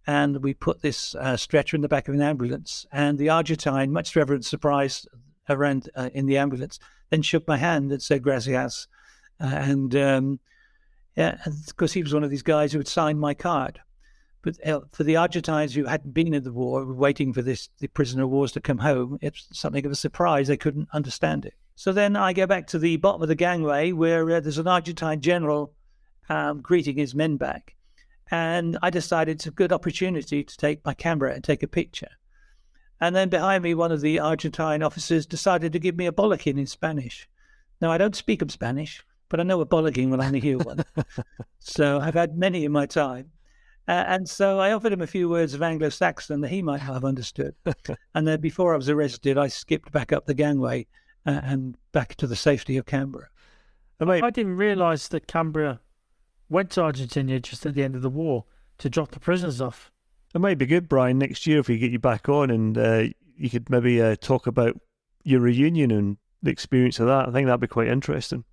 And we put this stretcher in the back of an ambulance. And the Argentine, much to everyone's surprise around in the ambulance, then shook my hand and said, gracias. And of course, he was one of these guys who had signed my card. But for the Argentines who hadn't been in the war, waiting for the prisoner of wars to come home, it's something of a surprise. They couldn't understand it. So then I go back to the bottom of the gangway where there's an Argentine general greeting his men back. And I decided it's a good opportunity to take my camera and take a picture. And then behind me, one of the Argentine officers decided to give me a bollocking in Spanish. Now, I don't speak of Spanish, but I know a bollocking when I hear one. So I've had many in my time. And so I offered him a few words of Anglo-Saxon that he might have understood. And then before I was arrested, I skipped back up the gangway and back to the safety of Canberra. I didn't realise that Canberra went to Argentina just at the end of the war to drop the prisoners off. It might be good, Brian, next year if we get you back on and you could maybe talk about your reunion and the experience of that. I think that'd be quite interesting.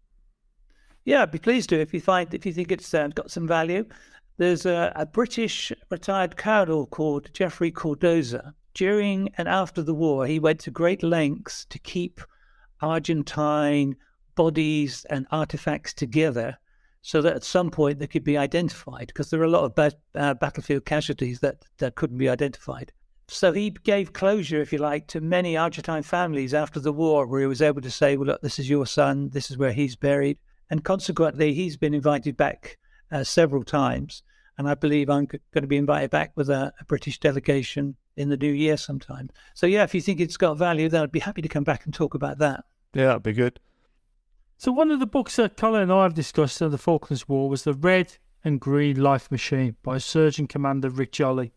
Yeah, I'd be pleased to if you think it's got some value. There's a British retired colonel called Geoffrey Cardoza. During and after the war, he went to great lengths to keep Argentine bodies and artifacts together so that at some point they could be identified, because there are a lot of battlefield casualties that couldn't be identified. So he gave closure, if you like, to many Argentine families after the war, where he was able to say, well, look, this is your son, this is where he's buried. And consequently, he's been invited back several times. And I believe I'm going to be invited back with a British delegation in the new year sometime. So yeah, if you think it's got value, then I'd be happy to come back and talk about that. Yeah, that'd be good. So one of the books that Colin and I have discussed of the Falklands War was The Red and Green Life Machine by Surgeon Commander Rick Jolly,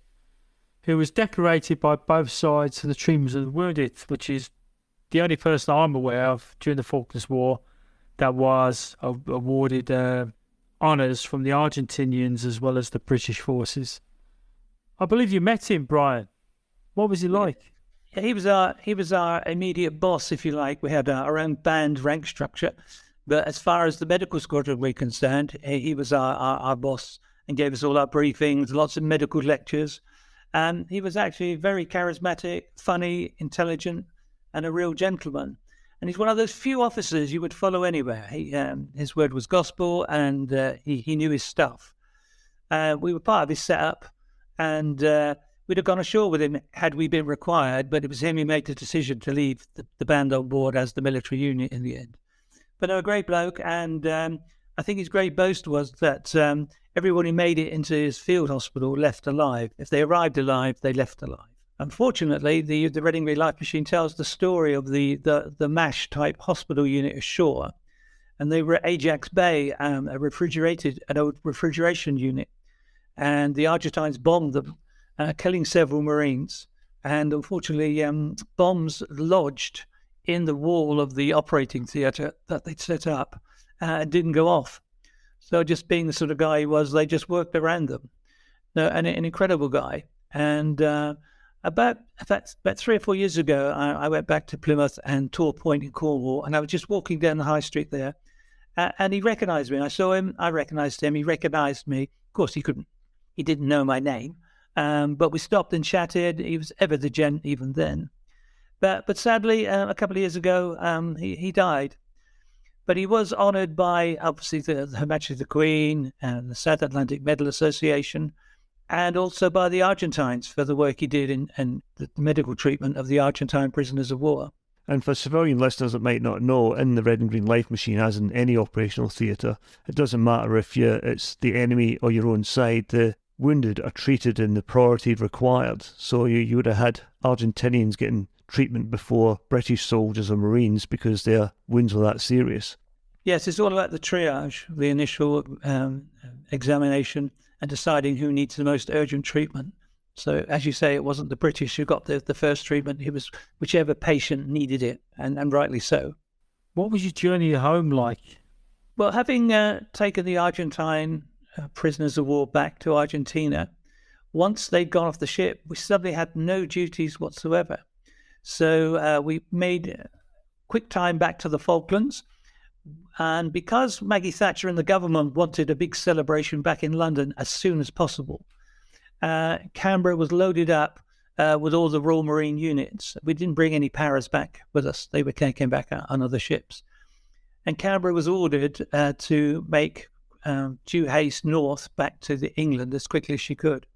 who was decorated by both sides for the treatment of the wounded, which is the only person I'm aware of during the Falklands War that was awarded honours from the Argentinians as well as the British forces. I believe you met him, Brian. What was he like? Yeah, he was our immediate boss, if you like. We had our own band rank structure, but as far as the medical squadron were concerned, he was our boss and gave us all our briefings, lots of medical lectures. And he was actually very charismatic, funny, intelligent, and a real gentleman. And he's one of those few officers you would follow anywhere. His word was gospel, and he knew his stuff. We were part of his setup, and we'd have gone ashore with him had we been required, but it was him who made the decision to leave the band on board as the military unit in the end. But a great bloke, and I think his great boast was that everyone who made it into his field hospital left alive. If they arrived alive, they left alive. Unfortunately, the Reading Green Life Machine tells the story of the MASH type hospital unit ashore, and they were at Ajax Bay, an old refrigeration unit, and the Argentines bombed them, killing several Marines. And unfortunately, bombs lodged in the wall of the operating theatre that they'd set up and didn't go off. So just being the sort of guy he was, they just worked around them. No, and an incredible guy. And about 3 or 4 years ago, I went back to Plymouth and Tor Point in Cornwall, and I was just walking down the high street there, and he recognised me. I saw him, I recognised him, he recognised me. Of course, he didn't know my name, but we stopped and chatted. He was ever the gent even then. But sadly, a couple of years ago, he died. But he was honoured by, obviously, Her Majesty the Queen and the South Atlantic Medical Association, and also by the Argentines for the work he did in the medical treatment of the Argentine prisoners of war. And for civilian listeners that might not know, in the Red and Green Life Machine, as in any operational theatre, it doesn't matter if it's the enemy or your own side, the wounded are treated in the priority required. So you would have had Argentinians getting treatment before British soldiers or Marines because their wounds were that serious. Yes, it's all about the triage, the initial examination, and deciding who needs the most urgent treatment. So, as you say, it wasn't the British who got the first treatment. It was whichever patient needed it, and rightly so. What was your journey home like? Well, having taken the Argentine prisoners of war back to Argentina, once they'd gone off the ship, we suddenly had no duties whatsoever. So we made quick time back to the Falklands. And because Maggie Thatcher and the government wanted a big celebration back in London as soon as possible, Canberra was loaded up with all the Royal Marine units. We didn't bring any paras back with us. They came back on other ships. And Canberra was ordered to make due haste north back to England as quickly as she could.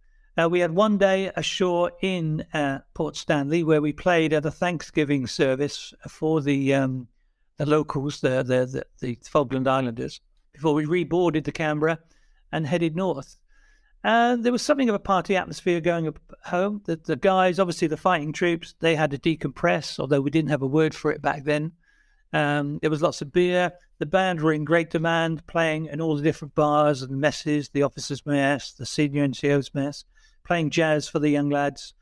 We had one day ashore in Port Stanley where we played at a Thanksgiving service for the locals, the Falkland Islanders, before we reboarded the Canberra and headed north. And there was something of a party atmosphere going home. The guys, obviously the fighting troops, they had to decompress, although we didn't have a word for it back then. There was lots of beer. The band were in great demand, playing in all the different bars and messes, the officers' mess, the senior NCO's mess, playing jazz for the young lads.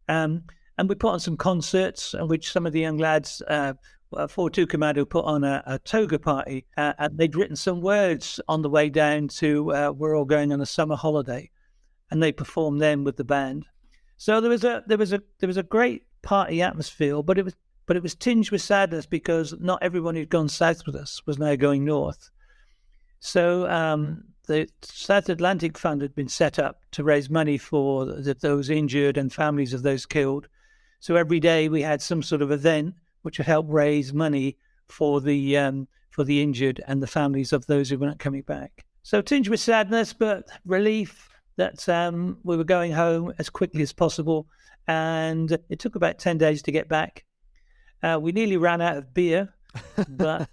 And we put on some concerts in which some of the young lads, 4-2 Commando put on a toga party, and they'd written some words on the way down to we're all going on a summer holiday, and they performed them with the band. So there was a great party atmosphere, but it was tinged with sadness because not everyone who'd gone south with us was now going north. So the South Atlantic Fund had been set up to raise money for those injured and families of those killed. So every day we had some sort of event which would help raise money for the injured and the families of those who weren't coming back. So tinged with sadness, but relief that we were going home as quickly as possible. And it took about 10 days to get back. We nearly ran out of beer, but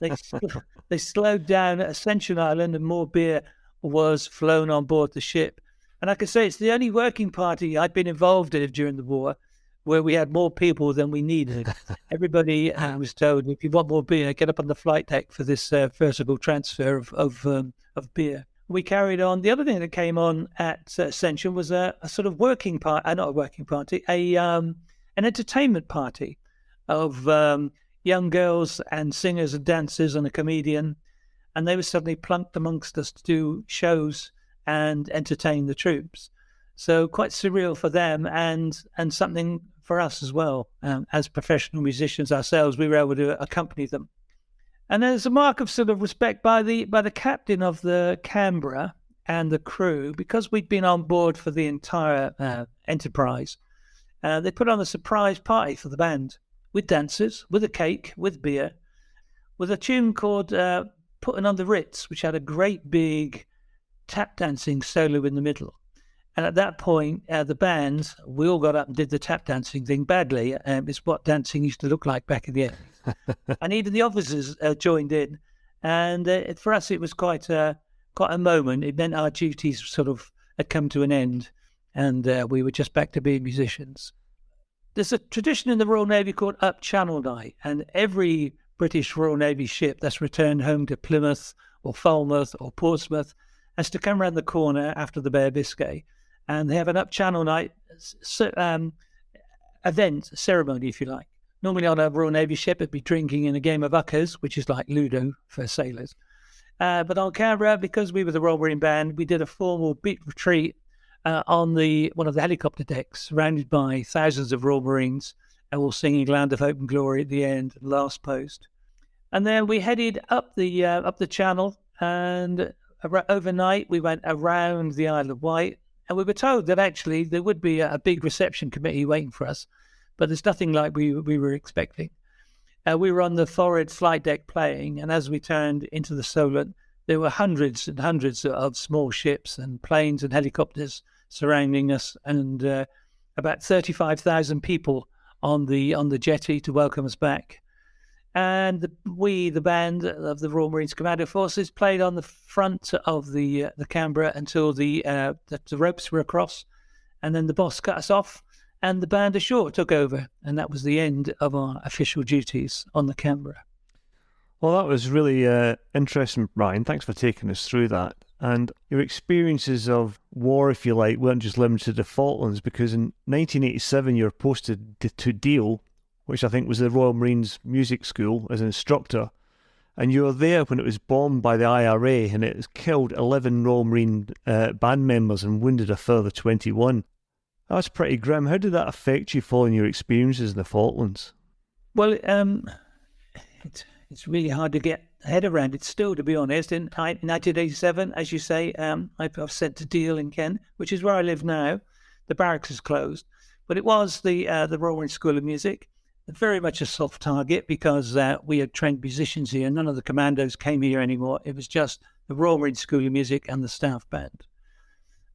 they slowed down at Ascension Island and more beer was flown on board the ship. And I can say it's the only working party I'd been involved in during the war where we had more people than we needed. Everybody was told, if you want more beer, get up on the flight deck for this vertical transfer of beer. We carried on. The other thing that came on at Ascension was a sort of working party, not a working party, an entertainment party of young girls and singers and dancers and a comedian. And they were suddenly plunked amongst us to do shows and entertain the troops. So quite surreal for them and something for us as well. As professional musicians ourselves, we were able to accompany them. And there's a mark of sort of respect by the captain of the Canberra and the crew, because we'd been on board for the entire enterprise. They put on a surprise party for the band with dancers, with a cake, with beer, with a tune called Putting on the Ritz, which had a great big tap dancing solo in the middle. And at that point, the band, we all got up and did the tap dancing thing badly. It's what dancing used to look like back in the 80s. And even the officers joined in. And for us, it was quite a moment. It meant our duties sort of had come to an end. And we were just back to being musicians. There's a tradition in the Royal Navy called Up Channel Night, and every British Royal Navy ship that's returned home to Plymouth or Falmouth or Portsmouth has to come around the corner after the Bay of Biscay, and they have an Up Channel Night event, ceremony, if you like. Normally on a Royal Navy ship, it'd be drinking in a game of uckers, which is like Ludo for sailors. But on Canberra, because we were the Royal Marine Band, we did a formal beat retreat on one of the helicopter decks, surrounded by thousands of Royal Marines, and all singing "Land of Hope and Glory" at the end, last post. And then we headed up the channel, and overnight we went around the Isle of Wight, and we were told that actually there would be a big reception committee waiting for us, but there's nothing like we were expecting. We were on the forward flight deck playing, and as we turned into the Solent, there were hundreds and hundreds of small ships and planes and helicopters surrounding us, and about 35,000 people on the jetty to welcome us back. And the band of the Royal Marines Commando Forces, played on the front of the Canberra until the ropes were across, and then the boss cut us off, and the band ashore took over, and that was the end of our official duties on the Canberra. Well, that was really interesting, Brian. Thanks for taking us through that. And your experiences of war, if you like, weren't just limited to the Falklands, because in 1987 you were posted to Deal, which I think was the Royal Marines Music School, as an instructor. And you were there when it was bombed by the IRA, and it killed 11 Royal Marine band members and wounded a further 21. That's pretty grim. How did that affect you following your experiences in the Falklands? Well, it's really hard to get a head around it still, to be honest. In 1987, as you say, I was sent to Deal in Kent, which is where I live now. The barracks is closed, but it was the Royal Marine School of Music. Very much a soft target, because we had trained musicians here. None of the commandos came here anymore. It was just the Royal Marine School of Music and the staff band.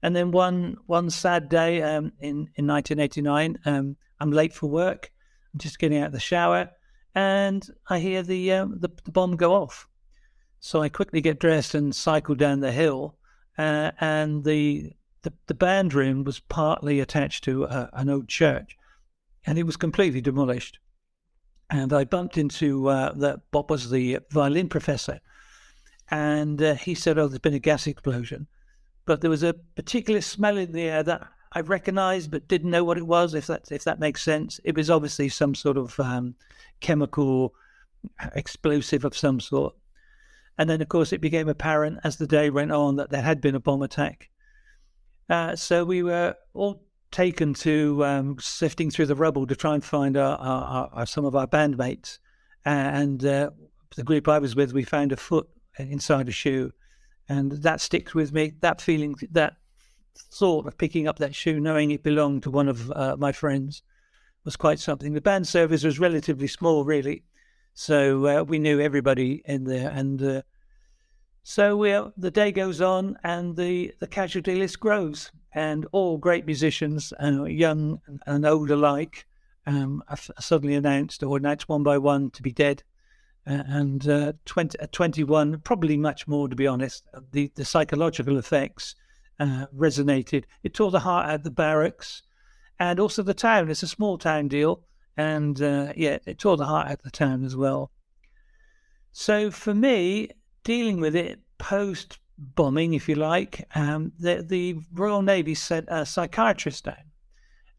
And then one sad day in 1989, I'm late for work. I'm just getting out of the shower, and I hear the bomb go off. So I quickly get dressed and cycle down the hill, and the band room was partly attached to an old church, and it was completely demolished. And I bumped into what was the violin professor, and he said, "Oh, there's been a gas explosion." But there was a particular smell in the air that I recognised but didn't know what it was, if that makes sense. It was obviously some sort of chemical explosive of some sort. And then, of course, it became apparent as the day went on that there had been a bomb attack. So we were all taken to sifting through the rubble to try and find some of our bandmates. And the group I was with, we found a foot inside a shoe. And that sticks with me. That feeling, that thought of picking up that shoe, knowing it belonged to one of my friends, was quite something. The band service was relatively small, really. So we knew everybody in there. And so the day goes on, and the casualty list grows. And all great musicians, young and old alike, are suddenly announced one by one to be dead. And 21, probably much more, to be honest. The psychological effects resonated. It tore the heart out of the barracks, and also the town. It's a small town Deal, and it tore the heart out of the town as well. So for me, dealing with it post-bombing, if you like, the Royal Navy sent a psychiatrist down,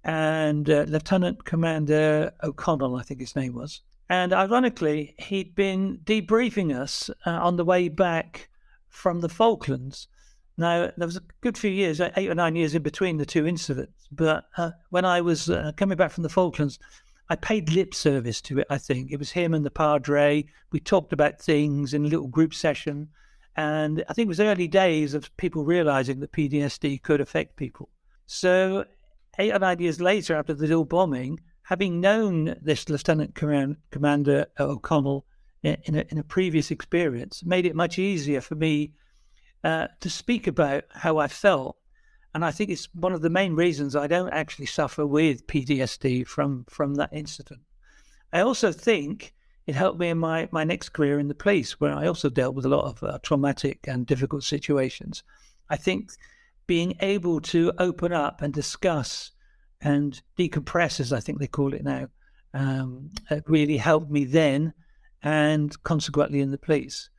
and Lieutenant Commander O'Connell, I think his name was. And ironically, he'd been debriefing us on the way back from the Falklands. Now, there was a good few years, 8 or 9 years in between the two incidents. But when I was coming back from the Falklands, I paid lip service to it, I think. It was him and the Padre. We talked about things in a little group session. And I think it was early days of people realizing that PTSD could affect people. So 8 or 9 years later, after the Deal bombing, having known this Lieutenant Commander O'Connell in a previous experience, made it much easier for me to speak about how I felt. And I think it's one of the main reasons I don't actually suffer with PTSD from that incident. I also think it helped me in my next career in the police, where I also dealt with a lot of traumatic and difficult situations. I think being able to open up and discuss and decompress, as I think they call it now. It really helped me then, and consequently in the police.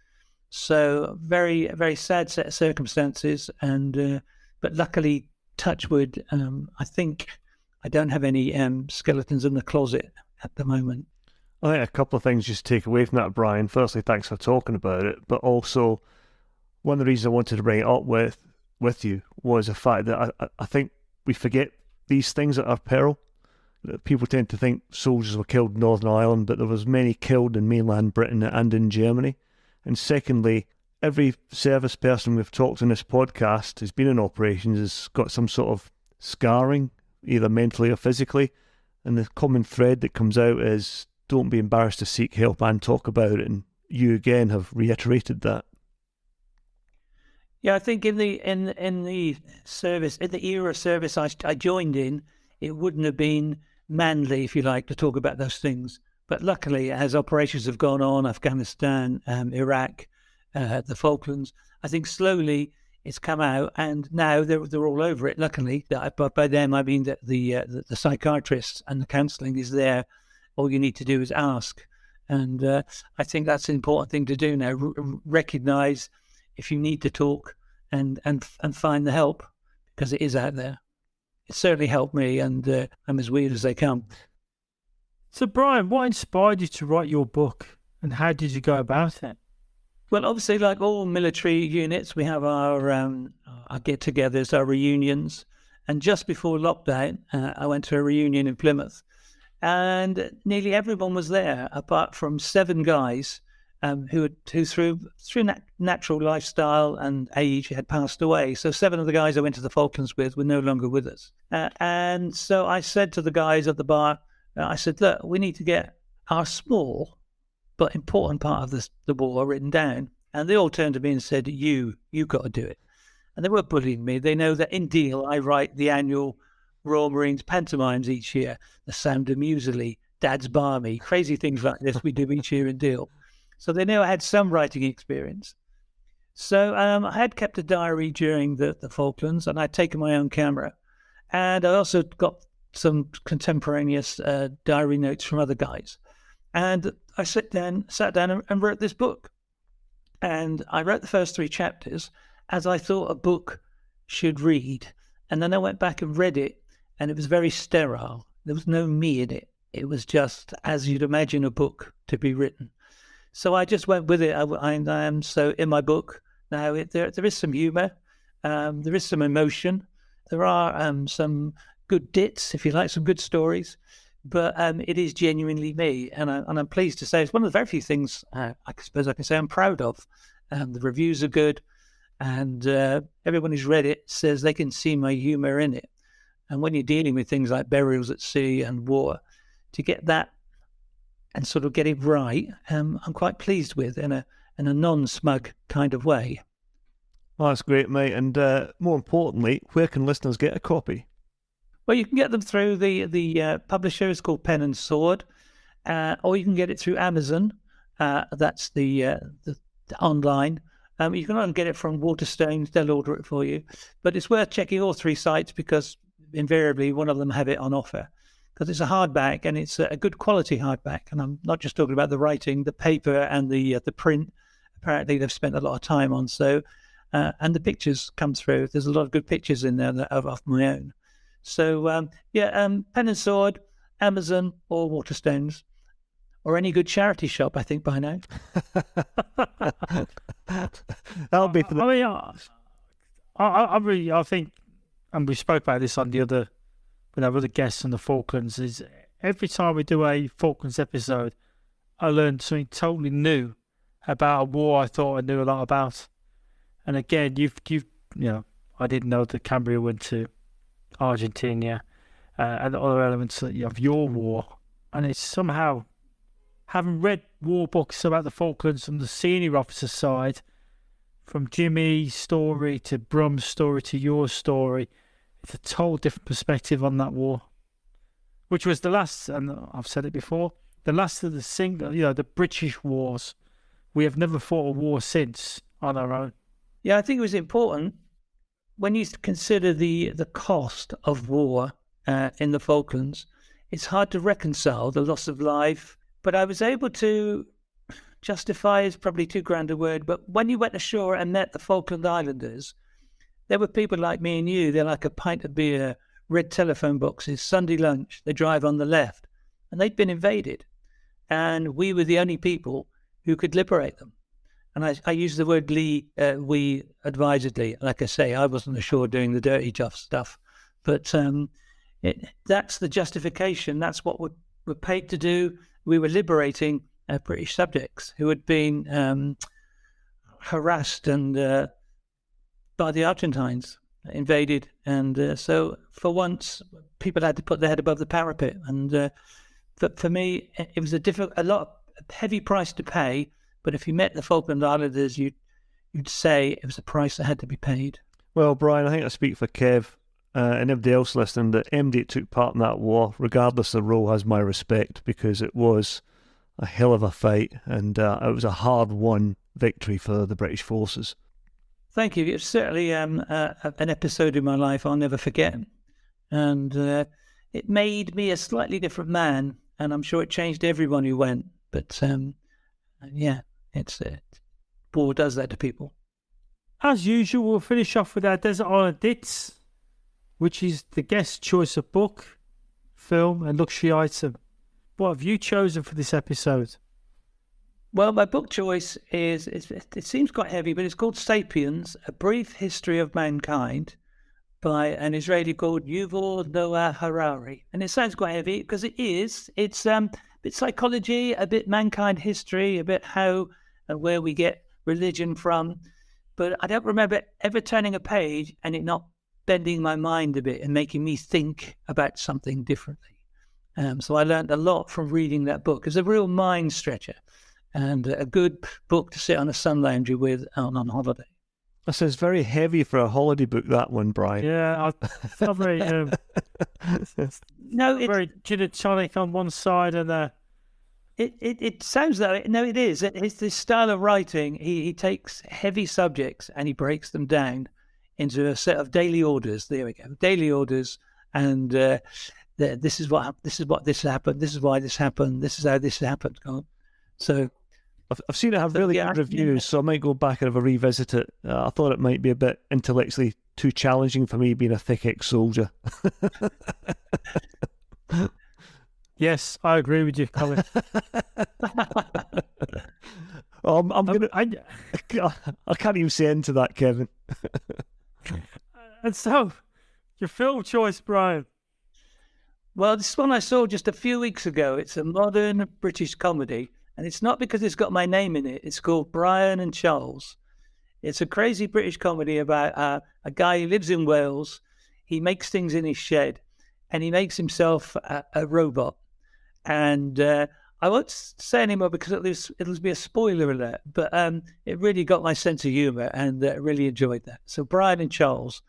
So very, very sad set of circumstances, and but luckily, touch wood, I think I don't have any skeletons in the closet at the moment. I think a couple of things just to take away from that, Brian. Firstly, thanks for talking about it, but also one of the reasons I wanted to bring it up with you was the fact that I think we forget these things at our peril. People tend to think soldiers were killed in Northern Ireland, but there was many killed in mainland Britain and in Germany. And secondly, every service person we've talked to in this podcast who's been in operations has got some sort of scarring, either mentally or physically. And the common thread that comes out is don't be embarrassed to seek help and talk about it. And you again have reiterated that. Yeah, I think in the service, in the era of service I joined in, it wouldn't have been manly, if you like, to talk about those things. But luckily, as operations have gone on, Afghanistan, Iraq, the Falklands, I think slowly it's come out, and now they're all over it. Luckily, but by them I mean that the psychiatrists and the counselling is there. All you need to do is ask, and I think that's an important thing to do now. Recognise if you need to talk and find the help, because it is out there. It certainly helped me, and I'm as weird as they come. So, Brian, what inspired you to write your book, and how did you go about it? Well, obviously, like all military units, we have our get-togethers, our reunions. And just before lockdown, I went to a reunion in Plymouth, and nearly everyone was there, apart from 7 guys who through natural lifestyle and age had passed away. So 7 of the guys I went to the Falklands with were no longer with us. And so I said to the guys at the bar, I said, look, we need to get our small but important part of the war written down. And they all turned to me and said, you got to do it. And they were bullying me. They know that in Deal, I write the annual Royal Marines pantomimes each year, The Sound of Muesli, Dad's Barmy, crazy things like this we do each year in Deal. So they knew I had some writing experience. So I had kept a diary during the Falklands, and I'd taken my own camera. And I also got some contemporaneous diary notes from other guys. And I sat down and wrote this book. And I wrote the first 3 chapters as I thought a book should read. And then I went back and read it, and it was very sterile. There was no me in it. It was just as you'd imagine a book to be written. So I just went with it. I am so in my book now. There is some humour, there is some emotion, there are some good dits, if you like, some good stories, but it is genuinely me, and I'm pleased to say it's one of the very few things I suppose I can say I'm proud of. The reviews are good, and everyone who's read it says they can see my humour in it. And when you're dealing with things like burials at sea and war, to get that and sort of get it right, I'm quite pleased with in a non-smug kind of way. Well, that's great, mate. And more importantly, where can listeners get a copy? Well, you can get them through the publisher. It's called Pen and Sword, or you can get it through Amazon. That's the online. You can only get it from Waterstones. They'll order it for you. But it's worth checking all 3 sites, because invariably one of them have it on offer. Because it's a hardback, and it's a good quality hardback. And I'm not just talking about the writing, the paper and the print. Apparently they've spent a lot of time on. So, and the pictures come through. There's a lot of good pictures in there of my own. So, Pen and Sword, Amazon, or Waterstones, or any good charity shop, I think, by now. That'll be for the... I think, and we spoke about this on the other, with our other guests on the Falklands, is every time we do a Falklands episode, I learned something totally new about a war I thought I knew a lot about. And again, you've I didn't know that Cambria went to Argentina and the other elements of your war. And it's somehow, having read war books about the Falklands from the senior officer side, from Jimmy's story to Brum's story to your story, it's a total different perspective on that war, which was the last, and I've said it before, the last of the British wars. We have never fought a war since on our own. Yeah, I think it was important when you consider the cost of war in the Falklands. It's hard to reconcile the loss of life, but I was able to justify is probably too grand a word, but when you went ashore and met the Falkland Islanders, there were people like me and you. They're like a pint of beer, red telephone boxes, Sunday lunch. They drive on the left, and they'd been invaded, and we were the only people who could liberate them. And I use the word we advisedly. Like I say, I wasn't ashore doing the dirty tough stuff, but that's the justification. That's what we're paid to do. We were liberating British subjects who had been harassed and by the Argentines, invaded. And so for once, people had to put their head above the parapet. And for me, it was a heavy price to pay. But if you met the Falkland Islanders, you'd say it was a price that had to be paid. Well, Brian, I think I speak for Kev and everybody else listening that MD that took part in that war, regardless of the role, has my respect, because it was a hell of a fight, and it was a hard-won victory for the British forces. Thank you. It's certainly an episode in my life I'll never forget. And it made me a slightly different man, and I'm sure it changed everyone who went. But yeah, war does that to people. As usual, we'll finish off with our Desert Island Dits, which is the guest choice of book, film and luxury item. What have you chosen for this episode? Well, my book choice it seems quite heavy, but it's called Sapiens, A Brief History of Mankind, by an Israeli called Yuval Noah Harari. And it sounds quite heavy because it is. It's a bit psychology, a bit mankind history, a bit how and where we get religion from. But I don't remember ever turning a page and it not bending my mind a bit and making me think about something differently. So I learned a lot from reading that book. It's a real mind stretcher and a good book to sit on a sun lounger with on holiday. That sounds very heavy for a holiday book, that one, Brian. Yeah, it's not very... no, it's very gin and tonic on one side and... It sounds though, no, it is. It's this style of writing. He takes heavy subjects and he breaks them down into a set of daily orders. There we go, daily orders, and this is what this happened. This is why this happened. This is how this happened. So I've seen it have really good reviews, so I might go back and have a revisit it. I thought it might be a bit intellectually too challenging for me, being a thick ex-soldier. Yes, I agree with you, Colin. I can't even say into that, Kevin. And so, your film choice, Brian? Well, this one I saw just a few weeks ago. It's a modern British comedy, and it's not because it's got my name in it. It's called Brian and Charles. It's a crazy British comedy about a guy who lives in Wales. He makes things in his shed, and he makes himself a robot. And I won't say anymore because it'll be a spoiler alert, but it really got my sense of humour and really enjoyed that. So Brian and Charles.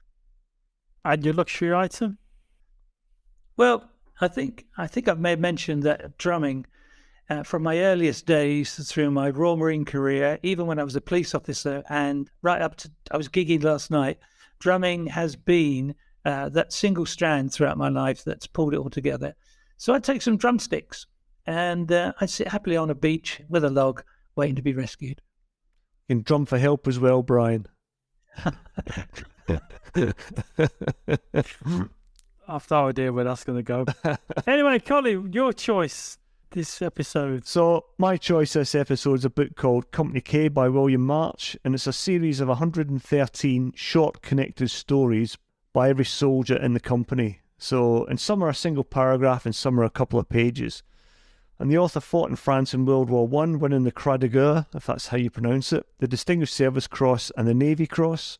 And your luxury item? Well, I think I may have mentioned that drumming from my earliest days through my Royal Marine career, even when I was a police officer and right up to I was gigging last night, drumming has been that single strand throughout my life that's pulled it all together. So I'd take some drumsticks and I'd sit happily on a beach with a log waiting to be rescued. You can drum for help as well, Brian. I've no idea where that's going to go. Anyway, Colin, your choice this episode. So my choice this episode is a book called Company K by William March, and it's a series of 113 short connected stories by every soldier in the company. So, and some are a single paragraph and some are a couple of pages. And the author fought in France in World War I, winning the Croix de Guerre, if that's how you pronounce it, the Distinguished Service Cross and the Navy Cross.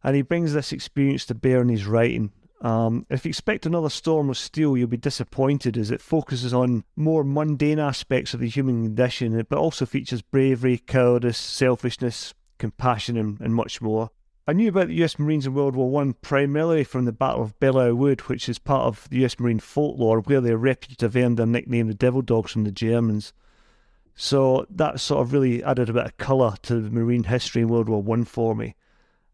And he brings this experience to bear in his writing. If you expect another Storm of Steel, you'll be disappointed, as it focuses on more mundane aspects of the human condition, but also features bravery, cowardice, selfishness, compassion, and much more. I knew about the US Marines in World War I primarily from the Battle of Belleau Wood, which is part of the US Marine folklore, where they're reputed to have earned their nickname the Devil Dogs from the Germans. So that sort of really added a bit of colour to the Marine history in World War I for me.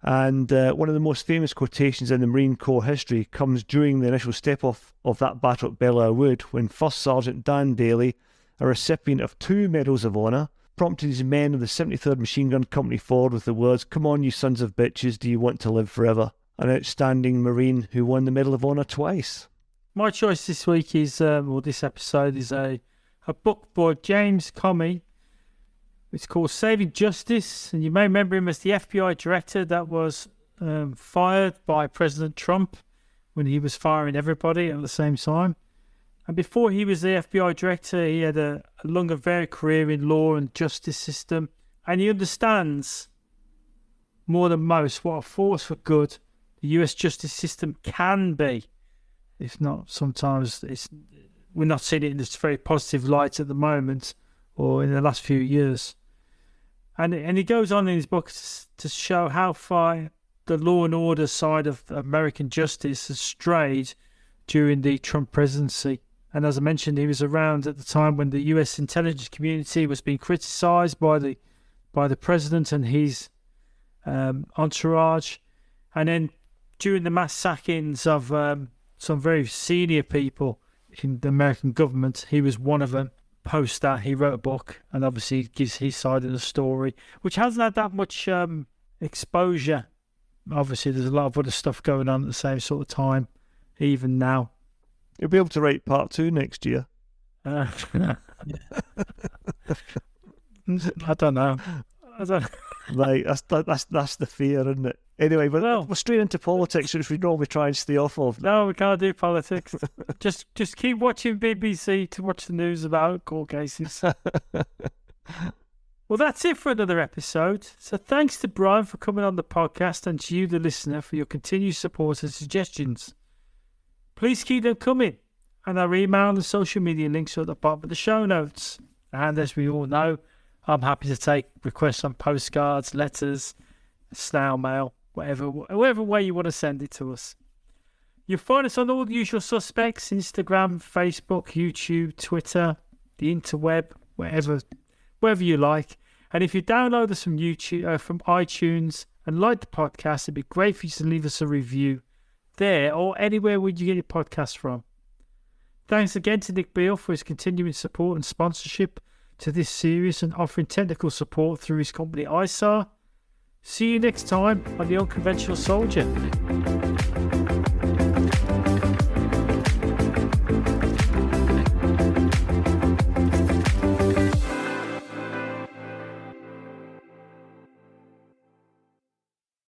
And one of the most famous quotations in the Marine Corps history comes during the initial step-off of that battle at Belleau Wood, when First Sergeant Dan Daly, a recipient of 2 Medals of Honour, prompted his men of the 73rd Machine Gun Company forward with the words, "Come on, you sons of bitches, do you want to live forever?" An outstanding Marine who won the Medal of Honour twice. My choice this week is, or this episode, is a book by James Comey. It's called Saving Justice, and you may remember him as the FBI director that was fired by President Trump when he was firing everybody at the same time. And before he was the FBI director, he had a long and varied career in law and justice system, and he understands more than most what a force for good the US justice system can be. If not, sometimes we're not seeing it in this very positive light at the moment or in the last few years. And he goes on in his book to show how far the law and order side of American justice has strayed during the Trump presidency. And as I mentioned, he was around at the time when the US intelligence community was being criticised by the president and his entourage. And then during the mass sackings of some very senior people in the American government, he was one of them. Post that, he wrote a book and obviously gives his side of the story, which hasn't had that much exposure. Obviously, there's a lot of other stuff going on at the same sort of time, even now. You'll be able to write part 2 next year. I don't know. Like, that's the fear, isn't it? Anyway, but we're straight into politics, which we normally try and stay off of. No, we can't do politics. just keep watching BBC to watch the news about court cases. Well, that's it for another episode. So thanks to Brian for coming on the podcast, and to you, the listener, for your continued support and suggestions. Please keep them coming, and our email and social media links are at the bottom of the show notes. And as we all know, I'm happy to take requests on postcards, letters, snail mail, whatever way you want to send it to us. You'll find us on all the usual suspects: Instagram, Facebook, YouTube, Twitter, the interweb, wherever you like. And if you download us from YouTube, from iTunes, and like the podcast, it'd be great for you to leave us a review there or anywhere where you get your podcast from. Thanks again to Nick Beale for his continuing support and sponsorship to this series and offering technical support through his company ISARR. See you next time on The Unconventional Soldier.